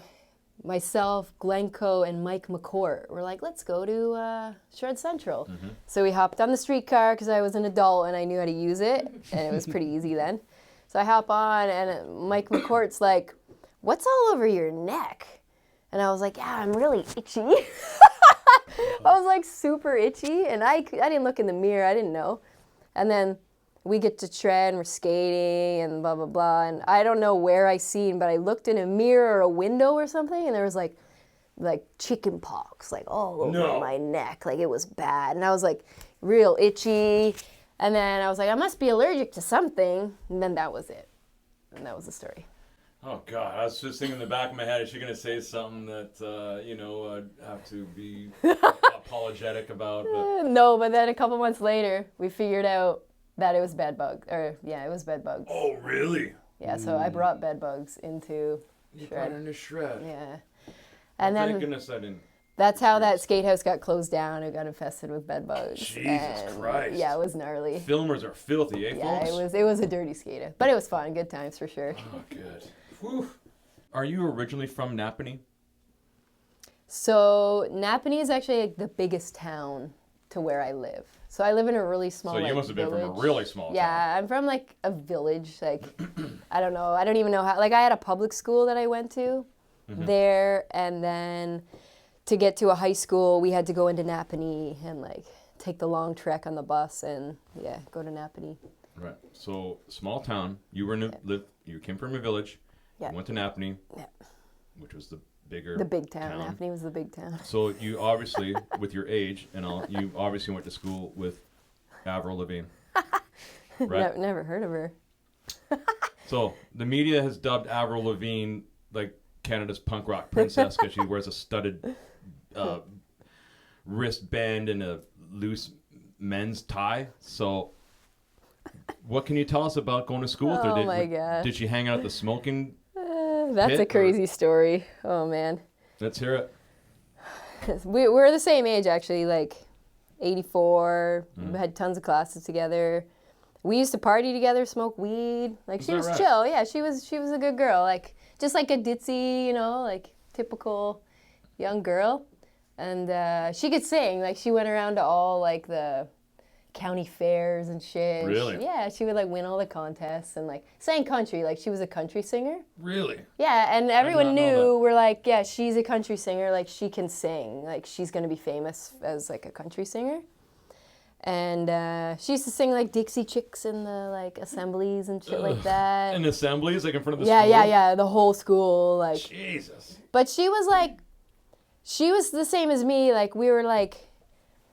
[SPEAKER 3] myself, Glencoe, and Mike McCourt were like, let's go to Shred Central. Mm-hmm. So we hopped on the streetcar because I was an adult and I knew how to use it, and it was pretty easy then. So I hop on, and Mike McCourt's like, what's all over your neck? And I was like, yeah, I'm really itchy. I was like super itchy, and I didn't look in the mirror. I didn't know. And then we get to tread, and we're skating, and blah, blah, blah. And I don't know where I seen, but I looked in a mirror or a window or something, and there was like chicken pox, like all over my neck. Like it was bad. And I was like real itchy. And then I was like, I must be allergic to something. And then that was it. And that was the story.
[SPEAKER 1] Oh, God. I was just thinking in the back of my head, is she going to say something that, I'd have to be apologetic about? But...
[SPEAKER 3] No, but then a couple months later, we figured out that it was bed bugs. It was bed bugs.
[SPEAKER 1] Oh, really?
[SPEAKER 3] Yeah, so I brought bed bugs into Shred.
[SPEAKER 1] Into Shred.
[SPEAKER 3] Yeah. And
[SPEAKER 1] Thank
[SPEAKER 3] then
[SPEAKER 1] goodness I didn't.
[SPEAKER 3] that's how that skate house got closed down. It got infested with bed bugs.
[SPEAKER 1] Jesus Christ.
[SPEAKER 3] Yeah, it was gnarly.
[SPEAKER 1] Filmers are filthy,
[SPEAKER 3] Yeah,
[SPEAKER 1] folks?
[SPEAKER 3] it was a dirty skate house. But it was fun. Good times for sure.
[SPEAKER 1] Oh, good. Whew. Are you originally from Napanee?
[SPEAKER 3] So Napanee is actually like the biggest town to where I live. So I live in a really small
[SPEAKER 1] So you
[SPEAKER 3] like,
[SPEAKER 1] must have been from a
[SPEAKER 3] village.
[SPEAKER 1] really small
[SPEAKER 3] Yeah, I'm from like a village. Like, I don't know. I don't even know how. Like, I had a public school that I went to there. And then to get to a high school, we had to go into Napanee and like take the long trek on the bus and go to Napanee.
[SPEAKER 1] Right. So, small town. You were you came from a village.
[SPEAKER 3] Yeah.
[SPEAKER 1] You went to Napanee,
[SPEAKER 3] Yeah.
[SPEAKER 1] which was the bigger
[SPEAKER 3] The big town. Napanee was the big town.
[SPEAKER 1] So you obviously, with your age and all, you obviously went to school with Avril Lavigne. Right?
[SPEAKER 3] Never heard of her.
[SPEAKER 1] So the media has dubbed Avril Lavigne like Canada's punk rock princess because she wears a studded wristband and a loose men's tie. So what can you tell us about going to school with her?
[SPEAKER 3] Oh my gosh.
[SPEAKER 1] Did she hang out at the smoking?
[SPEAKER 3] That's
[SPEAKER 1] Hit
[SPEAKER 3] a
[SPEAKER 1] or-
[SPEAKER 3] crazy story. Oh, man.
[SPEAKER 1] Let's hear it.
[SPEAKER 3] We're the same age, actually, like 84. We had tons of classes together. We used to party together, smoke weed. Like, she
[SPEAKER 1] that
[SPEAKER 3] was
[SPEAKER 1] right?
[SPEAKER 3] chill. Yeah, she was a good girl. Like, just like a ditzy, like typical young girl. And she could sing. Like, she went around to all, like, the county fairs and shit.
[SPEAKER 1] Really?
[SPEAKER 3] Yeah, she would, like, win all the contests and, like, sang country. Like, she was a country singer.
[SPEAKER 1] Really?
[SPEAKER 3] Yeah, and everyone
[SPEAKER 1] not know
[SPEAKER 3] knew,
[SPEAKER 1] that.
[SPEAKER 3] we're like, yeah, she's a country singer, like, she can sing. Like, she's going to be famous as, like, a country singer. And she used to sing, like, Dixie Chicks in the, like, assemblies and shit like that.
[SPEAKER 1] In assemblies, like in front of the
[SPEAKER 3] Yeah,
[SPEAKER 1] school?
[SPEAKER 3] yeah, the whole school, like.
[SPEAKER 1] Jesus.
[SPEAKER 3] But she was, like, she was the same as me. Like, we were, like,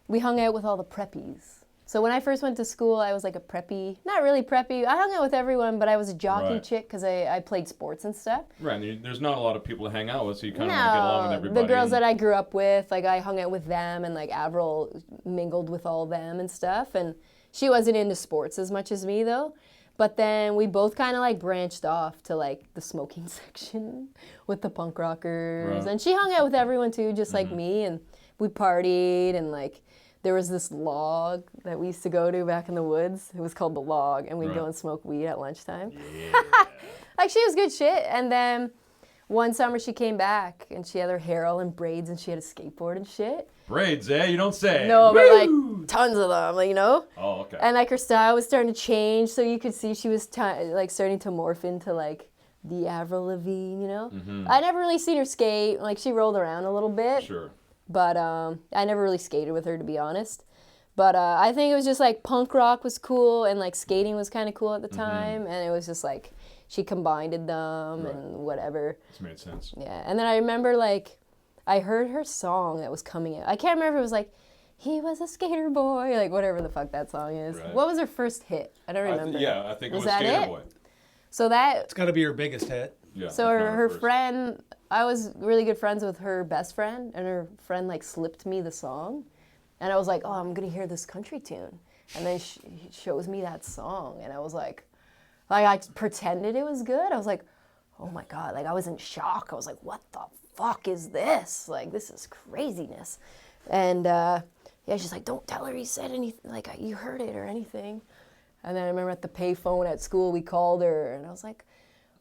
[SPEAKER 3] we hung out with all the preppies. So when I first went to school, I was like a preppy. Not really preppy. I hung out with everyone, but I was a jockey
[SPEAKER 1] Right.
[SPEAKER 3] chick because I played sports and stuff.
[SPEAKER 1] Right, and there's not a lot of people to hang out with, so you kind of want to get along with everybody.
[SPEAKER 3] The girls
[SPEAKER 1] and-
[SPEAKER 3] that I grew up with, like I hung out with them, and like Avril mingled with all of them and stuff. And she wasn't into sports as much as me though. But then we both kind of like branched off to like the smoking section with the punk rockers.
[SPEAKER 1] Right.
[SPEAKER 3] And she hung out with everyone too, just like me. And we partied, and like there was this log that we used to go to back in the woods. It was called the log, and we'd
[SPEAKER 1] Right.
[SPEAKER 3] go and smoke weed at lunchtime. Like, she was good shit. And then one summer she came back, and she had her hair all in braids, and she had a skateboard and shit.
[SPEAKER 1] Braids, eh? You don't say.
[SPEAKER 3] No, but like tons of them, like,
[SPEAKER 1] Oh, okay.
[SPEAKER 3] And like her style was starting to change, so you could see she was like starting to morph into like the Avril Lavigne, I never really seen her skate. Like, she rolled around a little bit.
[SPEAKER 1] Sure.
[SPEAKER 3] But I never really skated with her, to be honest. But I think it was just like punk rock was cool, and like skating was kind of cool at the time. And it was just like she combined them and whatever.
[SPEAKER 1] This made sense.
[SPEAKER 3] Yeah. And then I remember like I heard her song that was coming out. I can't remember if it was like, he was a skater boy, like whatever the fuck that song is.
[SPEAKER 1] Right.
[SPEAKER 3] What was her first hit? I don't remember.
[SPEAKER 1] I think it was
[SPEAKER 3] that
[SPEAKER 1] Skater
[SPEAKER 3] it?
[SPEAKER 1] Boy.
[SPEAKER 3] So that
[SPEAKER 2] It's got to be your biggest hit.
[SPEAKER 1] Yeah.
[SPEAKER 3] So
[SPEAKER 1] if not
[SPEAKER 3] her
[SPEAKER 1] first.
[SPEAKER 3] friend, I was really good friends with her best friend, and her friend like slipped me the song, and I was like, oh, I'm gonna hear this country tune, and then she shows me that song, and I was like I pretended it was good. I was like, oh my God, like I was in shock. I was like, what the fuck is this? Like, this is craziness. And yeah, she's like, don't tell her you said anything, like you heard it or anything. And then I remember at the payphone at school, we called her, and I was like,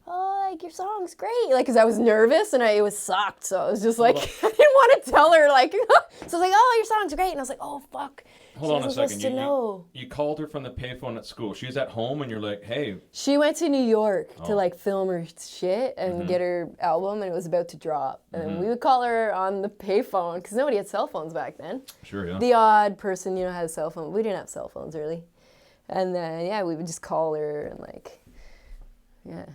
[SPEAKER 3] oh, like, your song's great. Like, because I was nervous, and it was sucked. So I was just like, I didn't want to tell her, like, so I was like, oh, your song's great. And I was like, oh, fuck.
[SPEAKER 1] Hold
[SPEAKER 3] She
[SPEAKER 1] on a
[SPEAKER 3] wasn't
[SPEAKER 1] second.
[SPEAKER 3] supposed to know.
[SPEAKER 1] You called her from the payphone at school. She's at home, and you're like, hey.
[SPEAKER 3] She went to New York
[SPEAKER 1] Oh.
[SPEAKER 3] to, like, film her shit and get her album, and it was about to drop. And we would call her on the payphone, because nobody had cell phones back then.
[SPEAKER 1] Sure, yeah.
[SPEAKER 3] The odd person, had a cell phone. We didn't have cell phones, really. And then, yeah, we would just call her and, like, yeah.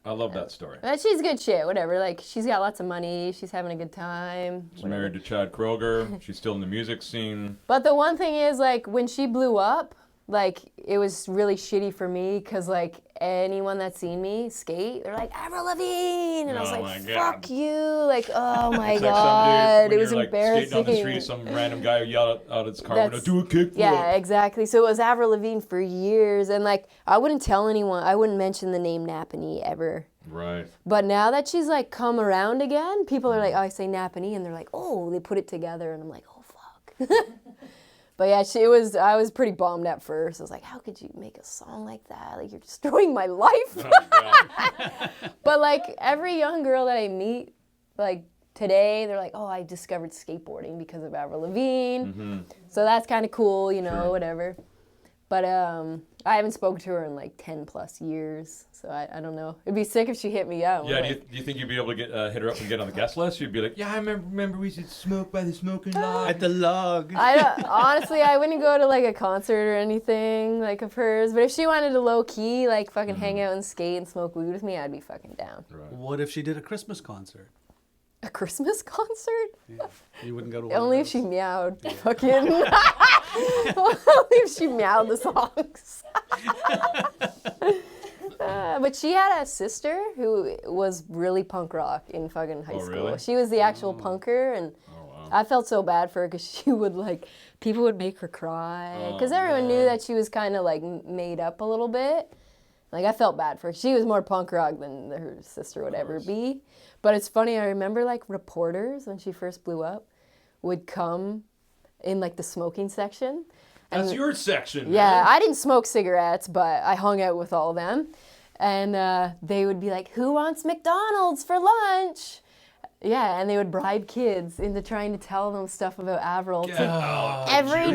[SPEAKER 1] I love that story.
[SPEAKER 3] But she's good shit, whatever. Like, she's got lots of money. She's having a good time.
[SPEAKER 1] She's married to Chad Kroger. She's still in the music scene.
[SPEAKER 3] But the one thing is, like, when she blew up, like, it was really shitty for me because, like, anyone that's seen me skate, they're like, Avril Lavigne! And I was
[SPEAKER 1] Oh
[SPEAKER 3] like,
[SPEAKER 1] my God.
[SPEAKER 3] fuck you! Like, oh my
[SPEAKER 1] It's like
[SPEAKER 3] God.
[SPEAKER 1] some dude,
[SPEAKER 3] It was
[SPEAKER 1] when you're,
[SPEAKER 3] embarrassing.
[SPEAKER 1] Skating down the street, some random guy yelled out his car window, do a kickflip.
[SPEAKER 3] Yeah, exactly. So it was Avril Lavigne for years. And, like, I wouldn't tell anyone. I wouldn't mention the name Napanee ever.
[SPEAKER 1] Right.
[SPEAKER 3] But now that she's, like, come around again, people are like, oh, I say Napanee, and they're like, oh, they put it together. And I'm like, oh, fuck. But, yeah, I was pretty bummed at first. I was like, how could you make a song like that? Like, you're destroying my life.
[SPEAKER 1] Oh, God.
[SPEAKER 3] But, like, every young girl that I meet, like, today, they're like, oh, I discovered skateboarding because of Avril Lavigne. So that's kind of cool,
[SPEAKER 1] Sure.
[SPEAKER 3] whatever. But I haven't spoken to her in like 10 plus years, so I don't know. It'd be sick if she hit me up.
[SPEAKER 1] Yeah,
[SPEAKER 3] Like,
[SPEAKER 1] do you think you'd be able to get hit her up and get on the guest list? You'd be like, yeah, I remember we should smoke by the smoking log.
[SPEAKER 2] At the log.
[SPEAKER 3] honestly, I wouldn't go to like a concert or anything like of hers. But if she wanted to low key, like fucking hang out and skate and smoke weed with me, I'd be fucking down.
[SPEAKER 1] Right.
[SPEAKER 2] What if she did a Christmas concert?
[SPEAKER 3] A Christmas concert?
[SPEAKER 2] Yeah. You wouldn't go to one
[SPEAKER 3] Only
[SPEAKER 2] of
[SPEAKER 3] if she
[SPEAKER 2] those?
[SPEAKER 3] meowed. Fucking. Only if she meowed the songs. But she had a sister who was really punk rock in fucking high
[SPEAKER 1] Oh,
[SPEAKER 3] school.
[SPEAKER 1] really?
[SPEAKER 3] She was the actual punker, and I felt so bad for her because she would like, people would make her cry because everyone knew that she was kind of like made up a little bit. Like I felt bad for her. She was more punk rock than her sister would ever be. But it's funny, I remember like reporters when she first blew up would come in like the smoking section.
[SPEAKER 1] That's your section.
[SPEAKER 3] Yeah,
[SPEAKER 1] man.
[SPEAKER 3] I didn't smoke cigarettes, but I hung out with all of them. And they would be like, who wants McDonald's for lunch? Yeah, and they would bribe kids into trying to tell them stuff about Avril.
[SPEAKER 1] Get out.
[SPEAKER 3] Every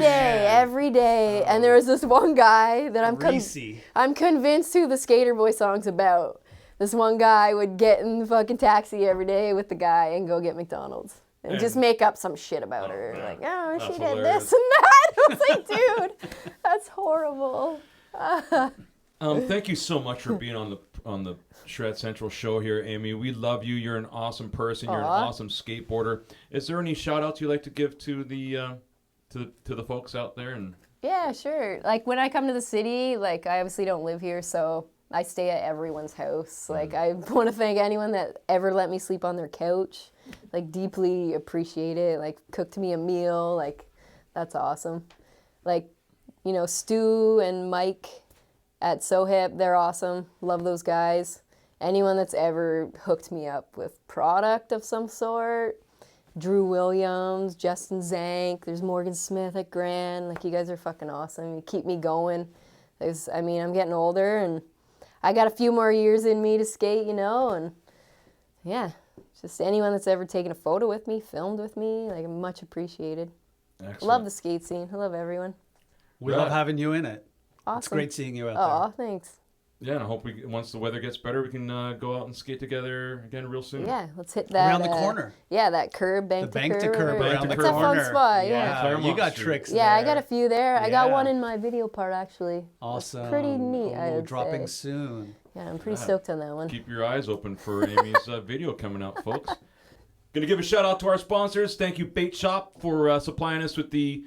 [SPEAKER 3] day. And there was this one guy that
[SPEAKER 2] Greasy.
[SPEAKER 3] I'm convinced who the Skater Boy song's about. This one guy would get in the fucking taxi every day with the guy and go get McDonald's. And just make up some shit about her.
[SPEAKER 1] man.
[SPEAKER 3] Like, oh,
[SPEAKER 1] That's
[SPEAKER 3] she did
[SPEAKER 1] hilarious.
[SPEAKER 3] this and that. I was like, dude, that's horrible.
[SPEAKER 1] Thank you so much for being on the Shred Central show here, Aimee. We love you. You're an awesome person. You're an awesome skateboarder. Is there any shout outs you'd like to give to the to the folks out there? And
[SPEAKER 3] Yeah, sure. Like when I come to the city, like I obviously don't live here, so I stay at everyone's house. Like I want to thank anyone that ever let me sleep on their couch. Like deeply appreciate it. Like cooked me a meal. Like that's awesome. Like, you know, Stu and Mike at So Hip, they're awesome. Love those guys. Anyone that's ever hooked me up with product of some sort. Drew Williams, Justin Zank, there's Morgan Smith at Grand. Like, you guys are fucking awesome. You keep me going. I'm getting older, and I got a few more years in me to skate, you know, and yeah. Just anyone that's ever taken a photo with me, filmed with me, like, much appreciated.
[SPEAKER 1] excellent.
[SPEAKER 3] Love the skate scene. I love everyone.
[SPEAKER 2] We
[SPEAKER 1] Yeah.
[SPEAKER 2] love having you in it.
[SPEAKER 3] Awesome.
[SPEAKER 2] It's great seeing you out
[SPEAKER 3] Aw, thanks.
[SPEAKER 1] Yeah, and I hope once the weather gets better, we can go out and skate together again real soon.
[SPEAKER 3] Yeah, let's hit that.
[SPEAKER 2] Around the corner.
[SPEAKER 3] Yeah, that curb, bank
[SPEAKER 2] The
[SPEAKER 3] to
[SPEAKER 2] bank
[SPEAKER 3] curb.
[SPEAKER 2] to curb
[SPEAKER 3] whatever.
[SPEAKER 2] around the
[SPEAKER 3] It's a
[SPEAKER 2] corner.
[SPEAKER 3] fun spot,
[SPEAKER 2] there.
[SPEAKER 3] yeah.
[SPEAKER 1] Claremont
[SPEAKER 2] You got
[SPEAKER 1] Street.
[SPEAKER 2] tricks
[SPEAKER 3] Yeah, I
[SPEAKER 2] there.
[SPEAKER 3] got a few there. I got
[SPEAKER 2] Yeah.
[SPEAKER 3] one in my video part, actually.
[SPEAKER 2] Awesome.
[SPEAKER 3] Pretty neat, I would
[SPEAKER 2] dropping
[SPEAKER 3] say.
[SPEAKER 2] soon.
[SPEAKER 3] Yeah, I'm pretty
[SPEAKER 1] Yeah.
[SPEAKER 3] stoked on that one.
[SPEAKER 1] Keep your eyes open for Aimee's video coming out, folks. Gonna give a shout out to our sponsors. Thank you, Bait Shop, for supplying us with the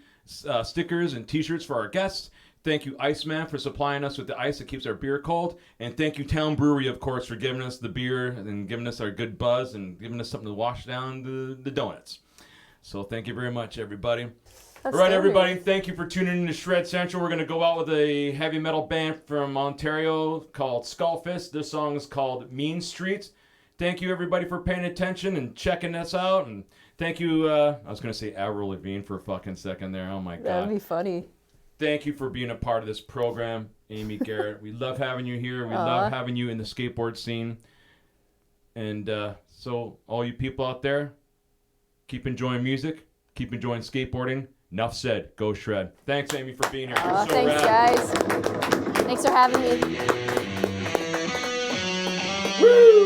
[SPEAKER 1] stickers and T-shirts for our guests. Thank you, Iceman, for supplying us with the ice that keeps our beer cold. And thank you, Town Brewery, of course, for giving us the beer and giving us our good buzz and giving us something to wash down the donuts. So thank you very much, everybody.
[SPEAKER 3] That's
[SPEAKER 1] All right,
[SPEAKER 3] so
[SPEAKER 1] everybody,
[SPEAKER 3] weird.
[SPEAKER 1] thank you for tuning in to Shred Central. We're going to go out with a heavy metal band from Ontario called Skullfist. This song is called Mean Streets. Thank you, everybody, for paying attention and checking us out. And thank you, I was going to say Avril Lavigne for a fucking second there. Oh, my God.
[SPEAKER 3] That'd be funny.
[SPEAKER 1] Thank you for being a part of this program, Aimee Garrett. We love having you here. We love having you in the skateboard scene. And so all you people out there, Keep enjoying music. Keep enjoying skateboarding. Enough said. Go shred. Thanks, Aimee, for being here. You're so
[SPEAKER 3] Thanks,
[SPEAKER 1] rad.
[SPEAKER 3] guys. Thanks for having me.
[SPEAKER 1] Woo!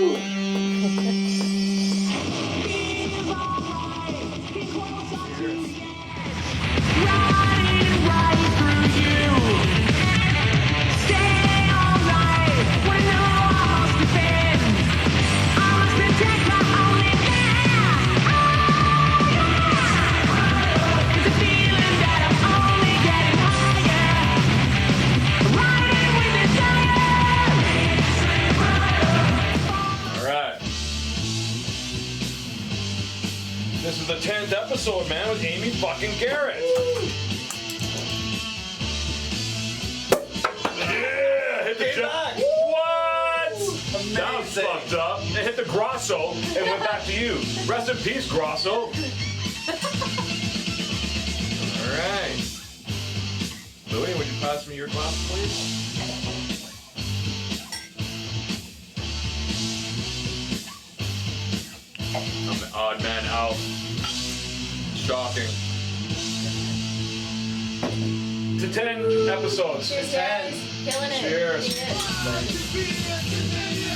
[SPEAKER 1] This is the 10th episode, man, with Aimee fucking Garrett. Yeah, hit the jump. What?
[SPEAKER 4] Amazing.
[SPEAKER 1] That was fucked up. It hit the Grosso and went back to you. Rest in peace, Grosso. All right. Louie, would you pass me your glass, please? I'm the odd man out. Shocking. To 10 episodes.
[SPEAKER 3] Cheers, guys. Killing it.
[SPEAKER 1] Cheers.
[SPEAKER 3] Cheers.